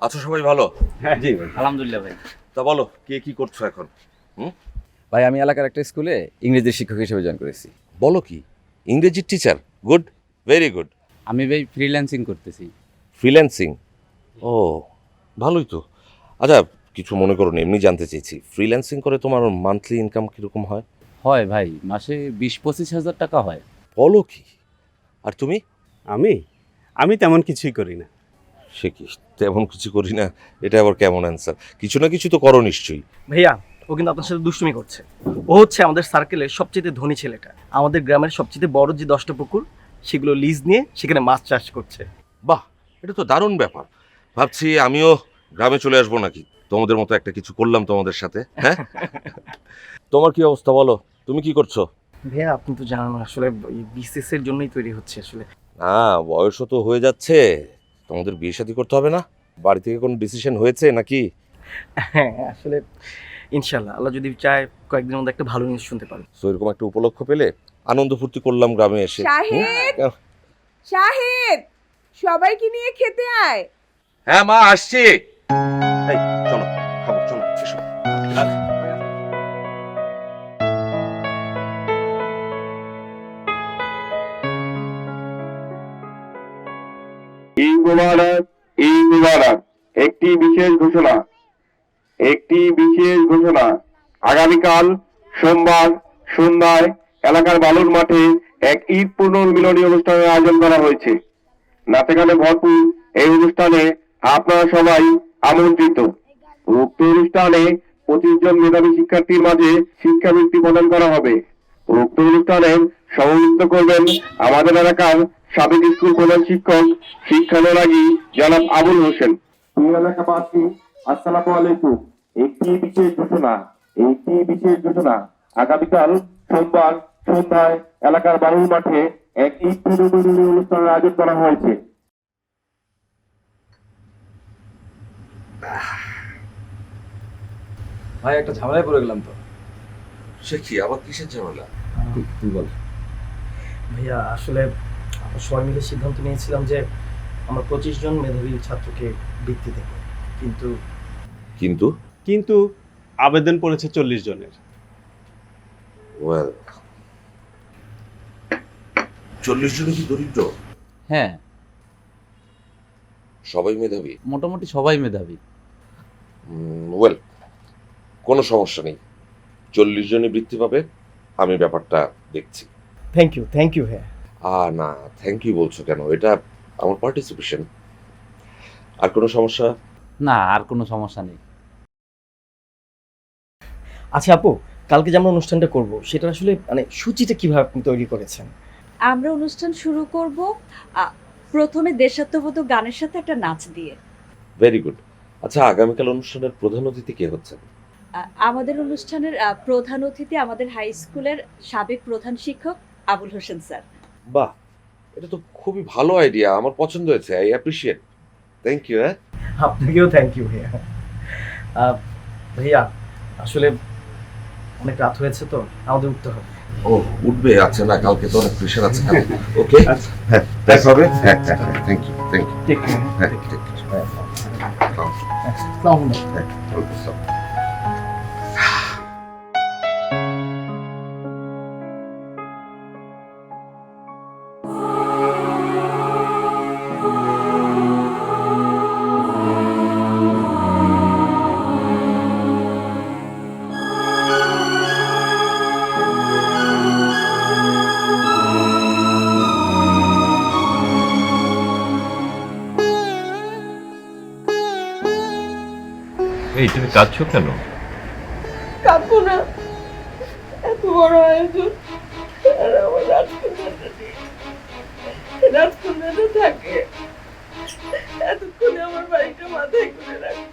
আছো সবাই ভালো? জি ভাই, আলহামদুলিল্লাহ ভাই। তা বলো, কে কি করছো এখন? ভাই আমি এলাকার একটা স্কুলে ইংরেজি শিক্ষক হিসেবে জয়েন করেছি। বলো কি, ইংরেজির টিচার? Good, very good. আমি ভাই ফ্রিল্যান্সিং করতেছি। ফ্রিল্যান্সিং? ও, ভালোই তো। আচ্ছা, কিছু মনে করো না, এমনি জানতে চেয়েছি, ফ্রিল্যান্সিং করে তোমার মান্থলি ইনকাম কিরকম হয়? হয় ভাই, মাসে 20-25 হাজার টাকা হয়। বলো কি! আর তুমি? আমি তেমন কিছুই করি না। সে কি, তেমন কিছু করি না? এটা আবার কেমন অ্যান্সার? কিছু না কিছু তো করো নিশ্চয়ই। ভাইয়া, ও কিন্তু আপনার সাথে দুষ্টুমি করছে। ও হচ্ছে আমাদের সার্কেলের সবচেয়ে ধনী ছেলেটা। আমাদের গ্রামের সবচেয়ে বড় যে 10টা পুকুর, সেগুলো লিজ নিয়ে সেখানে মাছ চাষ করছে। বাহ, এটা তো দারুণ ব্যাপার। ভাবছি আমিও গ্রামে চলে আসবো নাকি, তোমাদের মতো একটা কিছু করলাম তোমাদের সাথে। হ্যাঁ, তোমার কি অবস্থা বলো, তুমি কি করছো? ভাইয়া, আপনি তো জানেন আসলে বিসিএস এর জন্যই তৈরি হচ্ছে আসলে। না, বয়সও তো হয়ে যাচ্ছে, তোমাদের বিয়ে শাদী করতে হবে না? বাড়ি থেকে কোনো ডিসিশন হয়েছে নাকি? হ্যাঁ, আসলে ইনশাল্লাহ আল্লাহ যদি চায় কয়েকদিনের মধ্যে একটা ভালো নিউজ শুনতে পারবেন। তো এরকম একটা উপলক্ষ পেলে আনন্দ ফুর্তি করলাম গ্রামে এসে। শাহিদ, শাহিদ, সবাইকে নিয়ে খেতে আয়। হ্যাঁ মা, আসছি। এই চলো, খাবো, চলো, এসো। ঈদ মুবারক, ঈদ মুবারক। একটি বিশেষ ঘোষণা, আগামীকাল সোমবার সন্ধ্যায় এলাকার বালুর মাঠে এক ঈদ পুনর্মিলনী অনুষ্ঠানের আয়োজন করা হয়েছে। নাচে গানে ভরপুর এই অনুষ্ঠানে আপনারা সবাই আমন্ত্রিত। উক্ত অনুষ্ঠানে 25 জন মেধাবী শিক্ষার্থীর মাঝে শিক্ষাবৃত্তি প্রদান করা হবে। উক্ত অনুষ্ঠানে সভাপতিত্ব করবেন আমাদের এলাকার সাবেক স্কুল প্রধান শিক্ষক শিক্ষানুরাগী জনাব আবুল হোসেন। প্রিয় এলাকাবাসী, আসসালামু আলাইকুম। একটি বিশেষ ঘোষণা, আগামীকাল সোমবার সন্ধ্যায় এলাকার বালুর মাঠে এক ঈদ পুনর্মিলনী অনুষ্ঠানের আয়োজন করা হয়েছে। ভাই একটা ঝামেলায় পড়ে গেলাম তো। সে কি, আবার কিসের ঝামেলা? তুই বল। ভাইয়া, আসলে আমরা সবাই মিলে সিদ্ধান্ত নিয়েছিলাম যে আমরা 25 জন মেধাবী ছাত্রকে বৃত্তি দেব, কিন্তু কিন্তু আবেদন পড়েছে 40 জনের। ওয়েল, 40 জন কি দরিদ্র? হ্যাঁ, সবাই মেধাবী? মোটামুটি সবাই মেধাবী। ওয়েল, কোনো সমস্যা নেই, 40 জনই বৃত্তি পাবে, আমি ব্যাপারটা দেখছি। থ্যাংক ইউ ভাইয়া। না, থ্যাংক ইউ বলছো কেন? এটা আমার পার্টিসিপেশন। আর কোনো সমস্যা? না, আর কোনো সমস্যা নেই। আচ্ছা আপু, কালকে যে আমরা অনুষ্ঠানটা করব সেটা আসলে মানে সূচিটা কিভাবে আপনি তৈরি করেছেন? আমরা অনুষ্ঠান শুরু করব প্রথমে দেশাত্মবোধক গানের সাথে একটা নাচ দিয়ে। Very good. আচ্ছা, আগামীকাল অনুষ্ঠানের প্রধান অতিথি কে হচ্ছেন? আমাদের অনুষ্ঠানের প্রধান অতিথি আমাদের হাই স্কুলের সাবেক প্রধান শিক্ষক আবুল হোসেন স্যার। বাহ, এটা তো খুবই ভালো আইডিয়া, আমার পছন্দ হয়েছে। I appreciate. Thank you. আপনাকেও থ্যাংক ইউ ভাইয়া। ভাইয়া, আসলে অনেক রাত হয়েছে তো, আমাদের উঠতে হবে। ও, উঠবে? আচ্ছা, না, কালকে তো অনেক প্রেশার আছে। ওকে, হ্যাঁ, দেখা হবে। হ্যাঁ, থ্যাংক ইউ। ঠিক আছে। হ্যাঁ, ঠিক আছে। আসসালামু আলাইকুম। এই তুমি কাঁদছো কেন? কাঁদবো না, এত বড় আয়োজন আর আমার রাজকন্যাটা থাকে, এতক্ষণে আমার বাড়িটা মাথায় করে রাখে।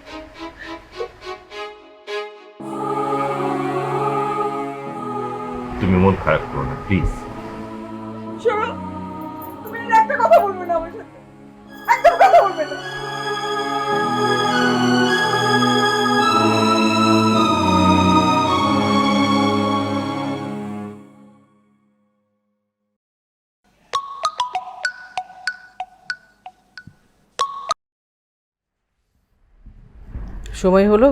তুমি মন খারাপ করো না প্লিজ। শোনো, তুমি আর একটা কথা বলবে না আমার সাথে, একদম কথা বলবে না। সময় হলো,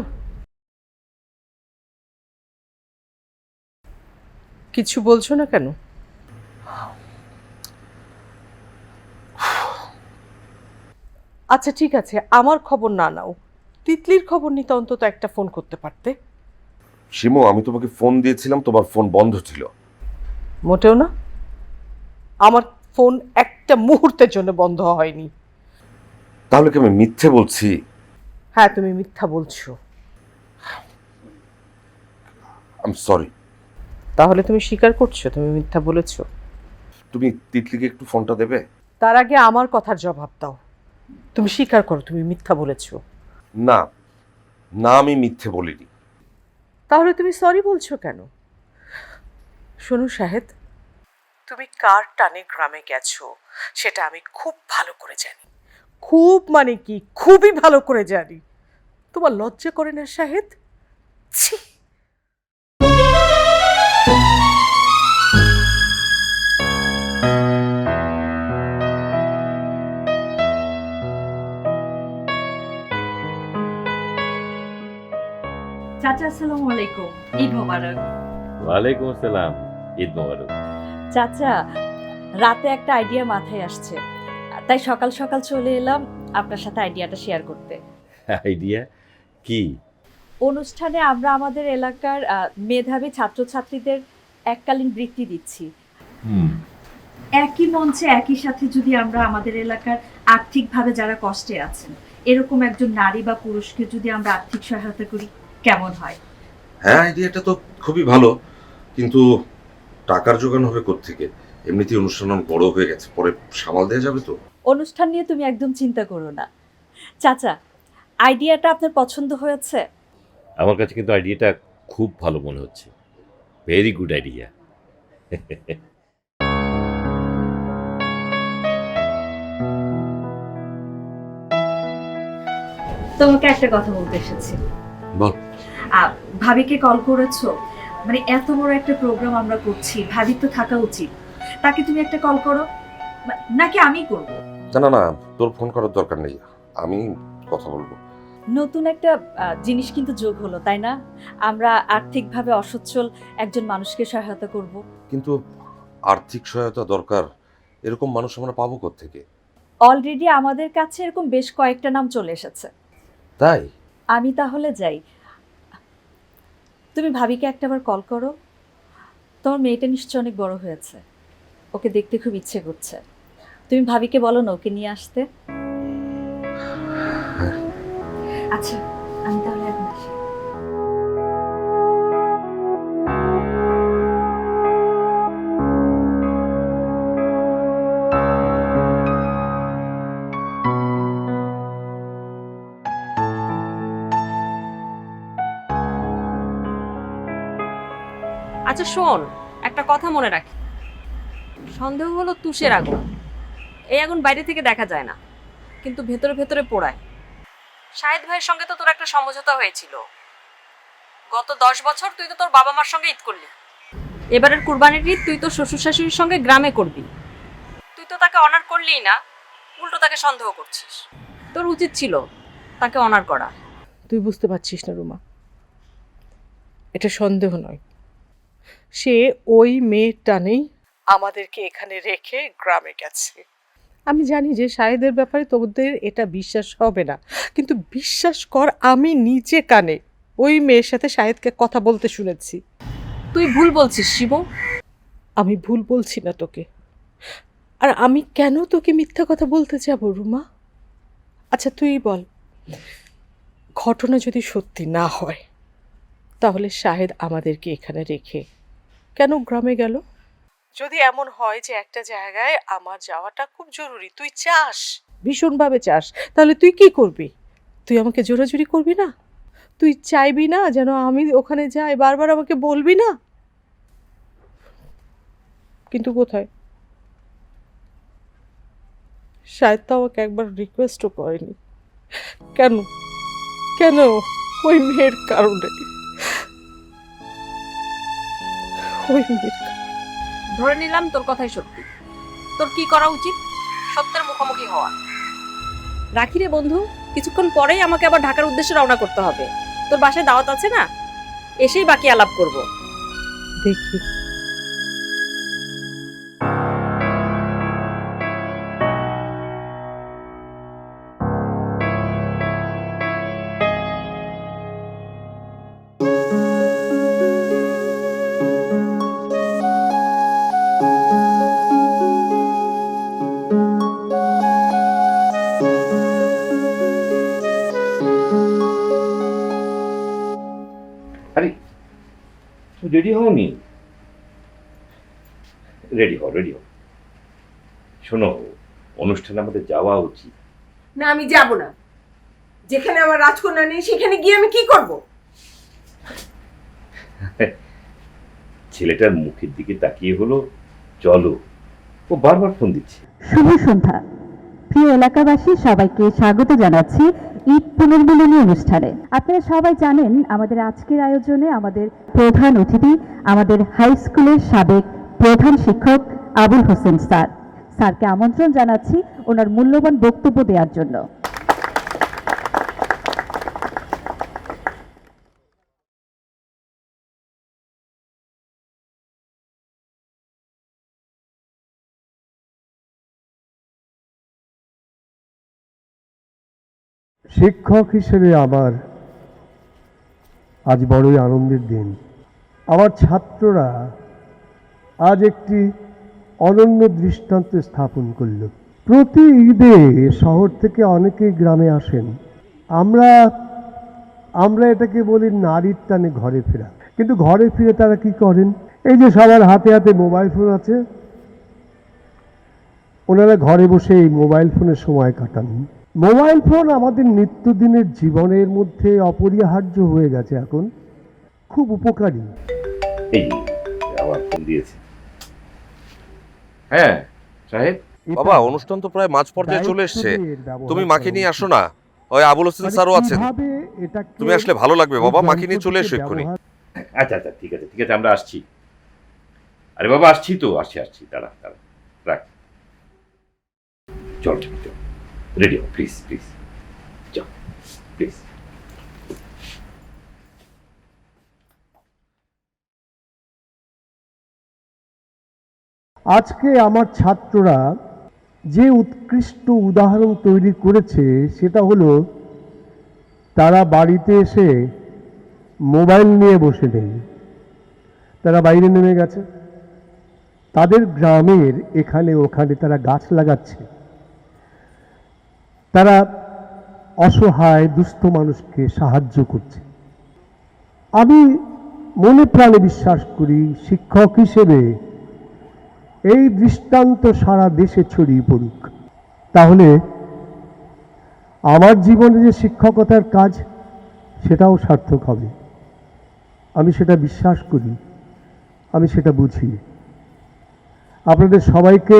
কিছু বলছো না কেন? আচ্ছা ঠিক আছে, আমার খবর না নাও, তিতলির খবর নিতে অন্তত একটা ফোন করতে পারতে। শিমু, আমি তোমাকে ফোন দিয়েছিলাম, তোমার ফোন বন্ধ ছিল। মোটেও না, আমার ফোন একটা মুহূর্তের জন্য বন্ধ হয়নি। তাহলে কি আমি মিথ্যে বলছি? হ্যাঁ, তুমি মিথ্যা বলছো। I am sorry. তাহলে তুমি স্বীকার করছো তুমি মিথ্যা বলেছো? তুমি তিতলিকে একটু ফোনটা দেবে? তার আগে আমার কথার জবাব দাও, তুমি স্বীকার করো তুমি মিথ্যা বলেছো। না না, আমি মিথ্যে বলিনি। তাহলে তুমি সরি বলছো কেন? শোনো শাহেদ, তুমি কার টানে গ্রামে গেছো সেটা আমি খুব ভালো করে জানি, খুব মানে কি খুবই ভালো করে জানি। তোমার লজ্জা করে না শাহেদ? ছি! চাচা আসসালামু আলাইকুম, ঈদ মোবারক। ওয়ালাইকুম আসসালাম, ঈদ মোবারক। চাচা, রাতে একটা আইডিয়া মাথায় আসছে, তাই সকাল সকাল চলে এলাম আপনার সাথে আইডিয়াটা শেয়ার করতে। আইডিয়া কি? অনুষ্ঠানে আমরা আমাদের এলাকার মেধাবী ছাত্রছাত্রীদের এককালীন বৃত্তি দিচ্ছি। একই মঞ্চে একই সাথে যদি আমরা আমাদের এলাকার আর্থিকভাবে যারা কষ্টে আছেন এরকম একজন নারী বা পুরুষকে যদি আমরা আর্থিক সহায়তা করি কেমন হয়? হ্যাঁ, আইডিয়াটা তো খুবই ভালো, কিন্তু টাকার জোগান হবে কোত্থেকে? এমনিতেই অনুষ্ঠান অনেক বড় হয়ে গেছে, পরে সামাল দেওয়া যাবে তো? অনুষ্ঠান নিয়ে তুমি একদম চিন্তা করো না। চাচা, আইডিয়াটা আপনার পছন্দ হয়েছে? আমার কাছে কিন্তু আইডিয়াটা খুব ভালো মনে হচ্ছে, ভেরি গুড আইডিয়া। তোমাকে একটা কথা বলতে এসেছি। বল। ভাবিকে কল করেছো? মানে এত বড় একটা প্রোগ্রাম আমরা করছি, ভাবির তো থাকা উচিত, তাকে তুমি একটা কল করো, নাকি আমি করব? না না না, তোর ফোন করার দরকার নেই, আমি কথা বলবো। নতুন একটা জিনিস কিন্তু যোগ হলো, তাই না? আমরা আর্থিকভাবে অসচ্ছল একজন মানুষকে সহায়তা করব। কিন্তু আর্থিক সহায়তা দরকার, এরকম মানুষ আমরা পাবো কোত্থেকে? অলরেডি আমাদের কাছে এরকম বেশ কয়েকটা নাম চলে এসেছে। তাই? আমি তাহলে যাই, তুমি ভাবিকে একটাবার কল করো। তোমার মেয়েটা নিশ্চয় অনেক বড় হয়েছে, ওকে দেখতে খুব ইচ্ছে করছে। তুমি ভাবিকে বলো না ওকে নিয়ে আসতে। আচ্ছা, আমি তাহলে এখন আসি। আচ্ছা শোন, একটা কথা মনে রাখি, সন্দেহ হলো তুষের আগুন। এই আগুন বাইরে থেকে দেখা যায় না, কিন্তু ভেতরে ভেতরে পোড়ায়। শাহেদ ভাইয়ের সঙ্গে তো তোর একটা সমঝোতা হয়েছিল, গত 10 বছর তুই তো তোর বাবা মার সঙ্গে ঈদ করলি, এবারের কুরবানির ঈদ তুই তো শ্বশুর শাশুড়ির সঙ্গে গ্রামে করবি। তুই তো তাকে অনার করলিই না, উল্টো তাকে সন্দেহ করছিস। তোর উচিত ছিল তাকে অনার করা। তুই বুঝতে পারছিস না রুমা, এটা সন্দেহ নয়, সে ওই মেয়ের টানেই আমাদেরকে এখানে রেখে গ্রামে গেছে। আমি জানি যে শাহেদের ব্যাপারে তোদের এটা বিশ্বাস হবে না, কিন্তু বিশ্বাস কর, আমি নিচে কানে ওই মেয়ের সাথে শাহেদকে কথা বলতে শুনেছি। তুই ভুল বলছিস শিব। আমি ভুল বলছি না তোকে, আর আমি কেন তোকে মিথ্যা কথা বলতে যাব রুমা? আচ্ছা তুই বল, ঘটনা যদি সত্যি না হয় তাহলে শাহেদ আমাদেরকে এখানে রেখে কেন গ্রামে গেল? যদি এমন হয় যে একটা জায়গায় আমার যাওয়াটা খুব জরুরি, তুই চাস, ভীষণভাবে চাস, তাহলে তুই কি করবি? তুই আমাকে জোরাজুরি করবি না? তুই চাইবি না যেন আমি ওখানে যাই? বারবার আমাকে বলবি না? কিন্তু কোথায়? শায়দ তো আমাকে একবার রিকোয়েস্টও করেনি। কেন? কেন? ওই মেয়ের কারণে। ওই মেয়ের ধরে নিলাম তোর কথাই সত্যি। তোর কি করা উচিত? সত্যের মুখোমুখি হওয়া। রাখি রে বন্ধু, কিছুক্ষণ পরেই আমাকে আবার ঢাকার উদ্দেশ্যে রওনা করতে হবে। তোর বাসায় দাওয়াত আছে না? এসেই বাকি আলাপ করব। দেখি। আরে রেডি হওনি? রেডি হও। শোনো, অনুষ্ঠানে আমাদের যাওয়া উচিত। না, আমি যাব না। যেখানে আমার রাজকন্যা নেই সেখানে গিয়ে আমি কি করব? ছেলেটার মুখের দিকে তাকিয়ে হলো চলো, ও বারবার ফোন দিচ্ছে। শুভ সন্ধ্যা প্রিয় এলাকাবাসী, সবাইকে স্বাগত জানাচ্ছি ঈদ পুনর্মিলনী অনুষ্ঠানে। আপনারা সবাই জানেন আমাদের আজকের আয়োজনে আমাদের প্রধান অতিথি আমাদের হাই স্কুলের সাবেক প্রধান শিক্ষক আবুল হোসেন স্যার। স্যারকে আমন্ত্রণ জানাচ্ছি ওনার মূল্যবান বক্তব্য দেওয়ার জন্য। শিক্ষক হিসেবে আমার আজ বড়ই আনন্দের দিন। আমার ছাত্ররা আজ একটি অনন্য দৃষ্টান্ত স্থাপন করল। প্রতি ঈদে শহর থেকে অনেকেই গ্রামে আসেন। আমরা এটাকে বলি নারীর টানে ঘরে ফেরা। কিন্তু ঘরে ফিরে তারা কি করেন? এই যে সবার হাতে হাতে মোবাইল ফোন আছে, ওনারা ঘরে বসে এই মোবাইল ফোনের সময় কাটান। মোবাইল ফোন আমাদের নিত্যদিনের জীবনের মধ্যে অপরিহার্য হয়ে গেছে, এখন খুব উপকারী। এই আবার ফোন দিয়েছে। হ্যাঁ সাহেব। বাবা, অনুষ্ঠান তো প্রায় মাঝ পর্যায়ে চলে এসছে, তুমি মাকে নিয়ে আসো না। ওই আবুল হোসেন স্যারও আছেন, তুমি আসলে ভালো লাগবে বাবা। মাকে নিয়ে চলে এসো এক্ষুনি। আচ্ছা ঠিক আছে আমরা আসছি। আরে বাবা আসছি তো, আসছি দাঁড়া রাখ। চল রেডি হও প্লিজ চল প্লিজ। আজকে আমার ছাত্ররা যে উৎকৃষ্ট উদাহরণ তৈরি করেছে সেটা হলো তারা বাড়িতে এসে মোবাইল নিয়ে বসে নেই, তারা বাইরে নেমে গেছে। তাদের গ্রামের এখানে ওখানে তারা গাছ লাগাচ্ছে, তারা অসহায় দুস্থ মানুষকে সাহায্য করছে। আমি মনে প্রাণে বিশ্বাস করি শিক্ষক হিসেবে এই দৃষ্টান্ত সারা দেশে ছড়িয়ে পড়ুক, তাহলে আমার জীবনে যে শিক্ষকতার কাজ সেটাও সার্থক হবে। আমি সেটা বিশ্বাস করি, আমি সেটা বুঝি। আপনাদের সবাইকে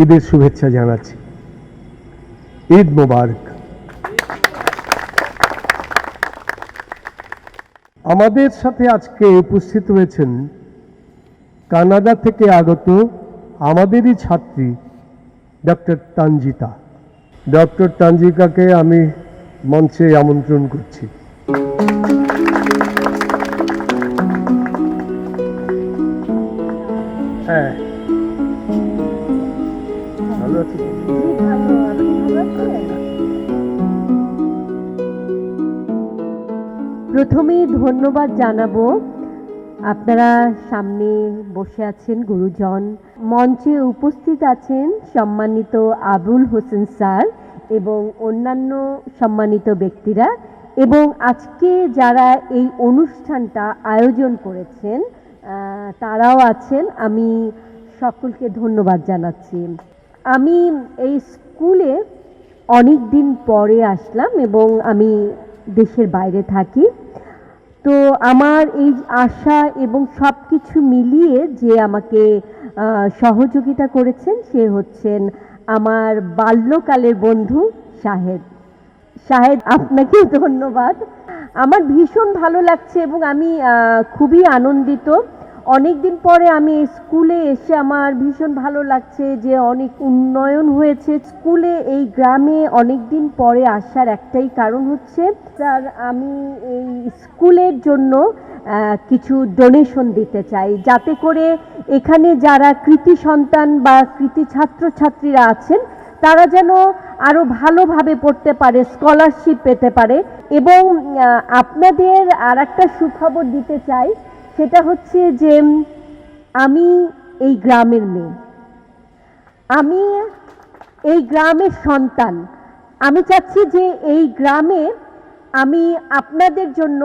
ঈদের শুভেচ্ছা জানাচ্ছি। ঈদ মোবারক। আমাদের সাথে আজকে উপস্থিত হয়েছেন কানাডা থেকে আগত আমাদেরই ছাত্রী ডক্টর তানজিতা। ডক্টর তানজিকাকে আমি মঞ্চে আমন্ত্রণ করছি। হ্যাঁ, ভালো আছি। প্রথমেই ধন্যবাদ জানাবো, আপনারা সামনে বসে আছেন গুরুজন, মঞ্চে উপস্থিত আছেন সম্মানিত আবুল হোসেন স্যার এবং অন্যান্য সম্মানিত ব্যক্তিরা। এবং আজকে যারা এই অনুষ্ঠানটা আয়োজন করেছেন তারাও আছেন, আমি সকলকে ধন্যবাদ জানাচ্ছি। আমি এই স্কুলে অনেক দিন পরে আসলাম এবং আমি দেশের বাইরে থাকি, তো আমার এই আশা এবং সব কিছু মিলিয়ে যে আমাকে সহযোগিতা করেছেন সে হচ্ছেন আমার বাল্যকালের বন্ধু শাহেদ। শাহেদ, আপনাকে ধন্যবাদ। আমার ভীষণ ভালো লাগছে এবং আমি খুবই আনন্দিত। অনেক দিন পরে আমি এই স্কুলে এসে আমার ভীষণ ভালো লাগছে যে অনেক উন্নয়ন হয়েছে স্কুলে। এই গ্রামে অনেক দিন পরে আসার একটাই কারণ হচ্ছে স্যার, আমি এই স্কুলের জন্য কিছু ডোনেশন দিতে চাই, যাতে করে এখানে যারা কৃতি সন্তান বা কৃতি ছাত্রছাত্রীরা আছেন তারা যেন আরও ভালোভাবে পড়তে পারে, স্কলারশিপ পেতে পারে। এবং আপনাদের আর একটা সুখবর দিতে চাই, সেটা হচ্ছে যে আমি এই গ্রামের মেয়ে, আমি এই গ্রামের সন্তান। আমি চাচ্ছি যে এই গ্রামে আমি আপনাদের জন্য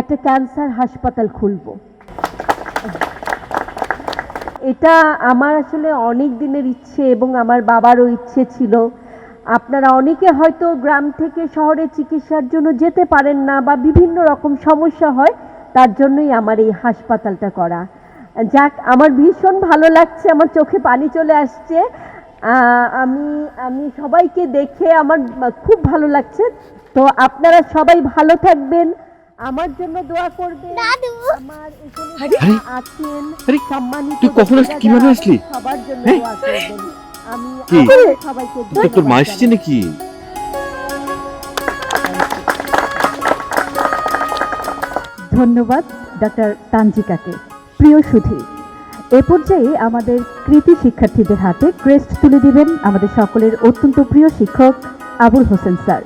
একটা ক্যান্সার হাসপাতাল খুলব। এটা আমার আসলে অনেক দিনের ইচ্ছে এবং আমার বাবারও ইচ্ছে ছিল। আপনারা অনেকে হয়তো গ্রাম থেকে শহরে চিকিৎসার জন্য যেতে পারেন না বা বিভিন্ন রকম সমস্যা হয়, তার জন্যই আমার এই হাসপাতালটা করা। যাক, আমার ভীষণ ভালো লাগছে, আমার চোখে পানি চলে আসছে। আমি সবাইকে দেখে আমার খুব ভালো লাগছে। তো আপনারা সবাই ভালো থাকবেন, আমার জন্য দোয়া করবেন। আমার এখানে আছেন সম্মানিত, তুই কখন আসলি, কিভাবে আসলি? সবার জন্য দোয়া করবেন। আমি সবাইকে তোর মা এসেছে নাকি? ধন্যবাদ ডক্টর তানজিকাকে। প্রিয় সুধী, এ পর্যায়ে আমাদের কৃতি শিক্ষার্থীদের হাতে ক্রেস্ট তুলে দিবেন আমাদের সকলের অত্যন্ত প্রিয় শিক্ষক আবুল হোসেন স্যার।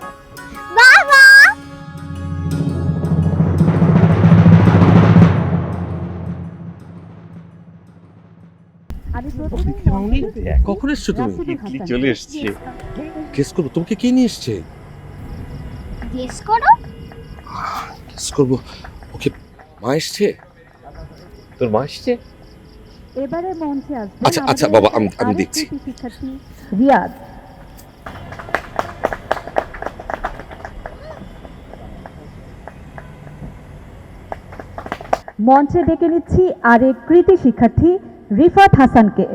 কখন এসছো তুমি? চলে এসছে। গেস করবো তোমাকে কে নিয়ে এসছে? গেস করো। গেস করবো। ওকে, মা এসছে? তোর মা এসছে? এবারে মঞ্চে আসবে আচ্ছা আচ্ছা বাবা, আমি দেখছি। শিক্ষার্থী রিয়াদ। মঞ্চে ডেকে নিচ্ছি আরেক কৃতি শিক্ষার্থী রিফাত হাসানকে।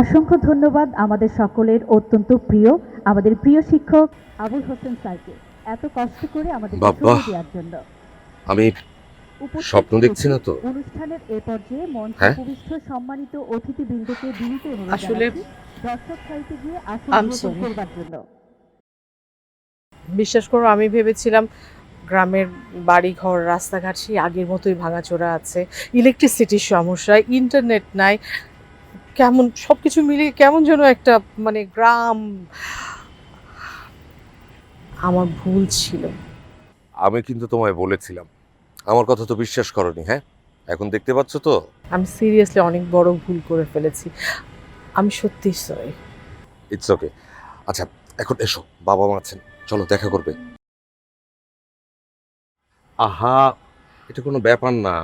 অসংখ্য ধন্যবাদ আমাদের সকলের অত্যন্ত প্রিয়, আমাদের প্রিয় শিক্ষক আবুল হোসেন স্যারকে এত কষ্ট করে আমাদের সময় দেওয়ার জন্য। আমি স্বপ্ন দেখছি না তো? অনুষ্ঠানের এ পর্যায়ে মঞ্চে উপবিষ্ট সম্মানিত অতিথিবৃন্দকে বিনীত অনুরোধ আসলে দর্শক সারিতে গিয়ে আসন গ্রহণ করবার জন্য। বিশ্বাস করো, আমি ভেবেছিলাম গ্রামের বাড়ি ঘর রাস্তাঘাট সেই আগের মতোই ভাঙাচোরা আছে, ইলেকট্রিসিটির সমস্যা, ইন্টারনেট নাই, কেমন সব কিছু মিলিয়ে কেমন যেন একটা মানে গ্রাম। আমার ভুল ছিল। আমি কিন্তু তোমায় বলেছিলাম, আমার কথা তো বিশ্বাস করনি। হ্যাঁ, এখন দেখতে পাচ্ছ তো আমি সিরিয়াসলি অনেক বড় ভুল করে ফেলেছি। আমি সত্যি সরি। It's okay. আচ্ছা, এখন এসো, বাবা মা আছেন, চলো দেখা করবে। আহা, এটা কোনো ব্যাপার না,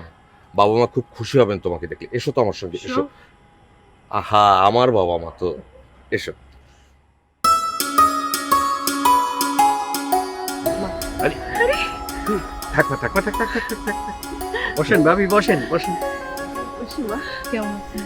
বাবা মা খুব খুশি হবেন তোমাকে দেখলে। এসো তো আমার সঙ্গে, এসো। আহা, আমার বাবা মা তো, এসো। থাক না, থাক না, থাক থাক থাক থাক থাক। বসেন ভাবি, বসেন বসেন। কেমন আছেন?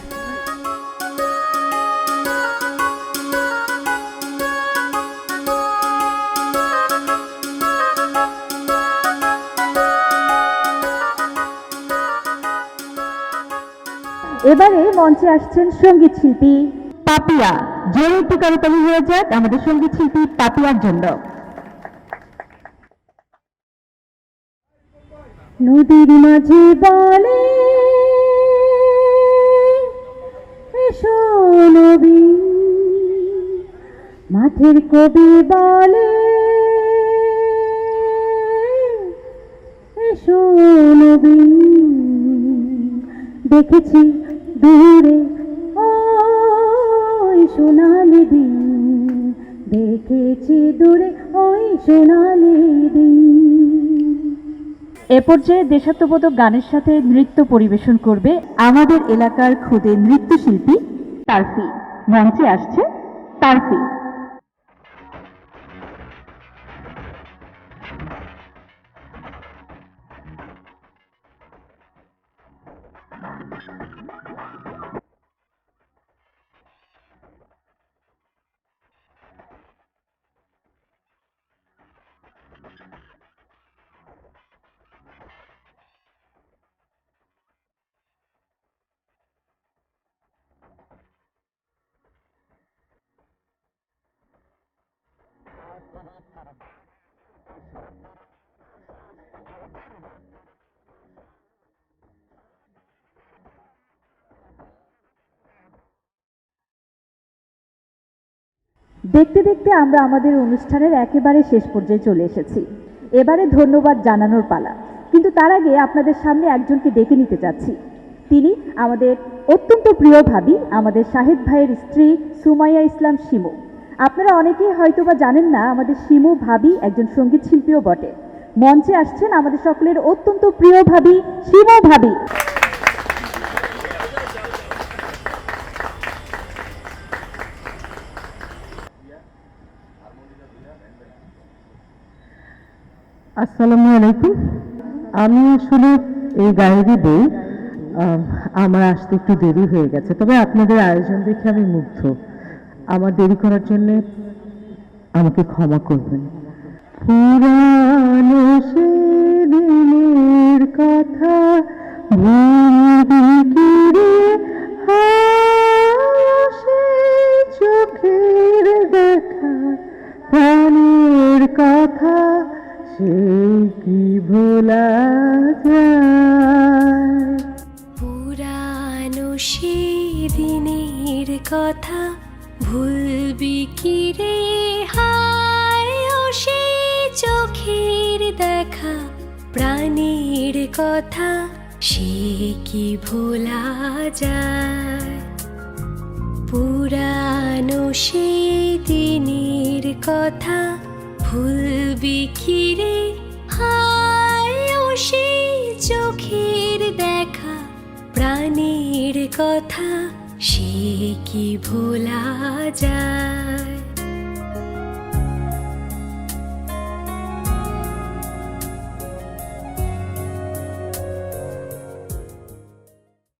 এবারে মঞ্চে আসছেন সঙ্গীত শিল্পী পাপিয়া। জোরে একটু করতালি হয়ে যাক আমাদের সঙ্গীত শিল্পী পাপিয়ার জন্য। নদীর মাঝে বলে এসো নবী, মাঠের কবি বলে এসো নবী, দেখেছি দূরে ওই সোনালি দিন, দেখেছি দূরে ওই সোনালি দিন। এ পর্যায়ে দেশাত্মবোধক গানের সাথে নৃত্য পরিবেশন করবে আমাদের এলাকার খুদে নৃত্যশিল্পী তারফি। মঞ্চে আসছে তারফি। দেখতে দেখতে আমরা আমাদের অনুষ্ঠানের একেবারে শেষ পর্যায়ে চলে এসেছি। এবারে ধন্যবাদ জানানোর পালা, কিন্তু তার আগে আপনাদের সামনে একজনকে ডেকে নিতে চাচ্ছি। তিনি আমাদের অত্যন্ত প্রিয় ভাবি, আমাদের শাহেদ ভাইয়ের স্ত্রী সুমাইয়া ইসলাম শিমু। আপনারা অনেকেই হয়তোবা জানেন না, আমাদের শিমু ভাবি একজন সঙ্গীত শিল্পীও বটে। মঞ্চে আসছেন আমাদের সকলের অত্যন্ত প্রিয় ভাবি শিমু ভাবি। আসসালামু আলাইকুম। আমি আসলে এই গায়েরই বই। আমার আসতে একটু দেরি হয়ে গেছে, তবে আপনাদের আয়োজন দেখে আমি মুগ্ধ। আমার দেরি করার জন্য আমাকে ক্ষমা করবেন। পুরানো সেদিনের কথা ভুলবি কি রে, হাসে চোখের দেখা প্রাণের কথা সে কি ভোলা যায়। পুরানো সেদিনের কথা ভুলবি কি রে, হায় ও সেই চোখের দেখা প্রাণের কথা সে কি ভোলা যায়। পুরানো সেদিনের কথা ভুলবি কি রে, হায় ও সেই চোখের দেখা প্রাণের কথা সে কি ভোলা যায়।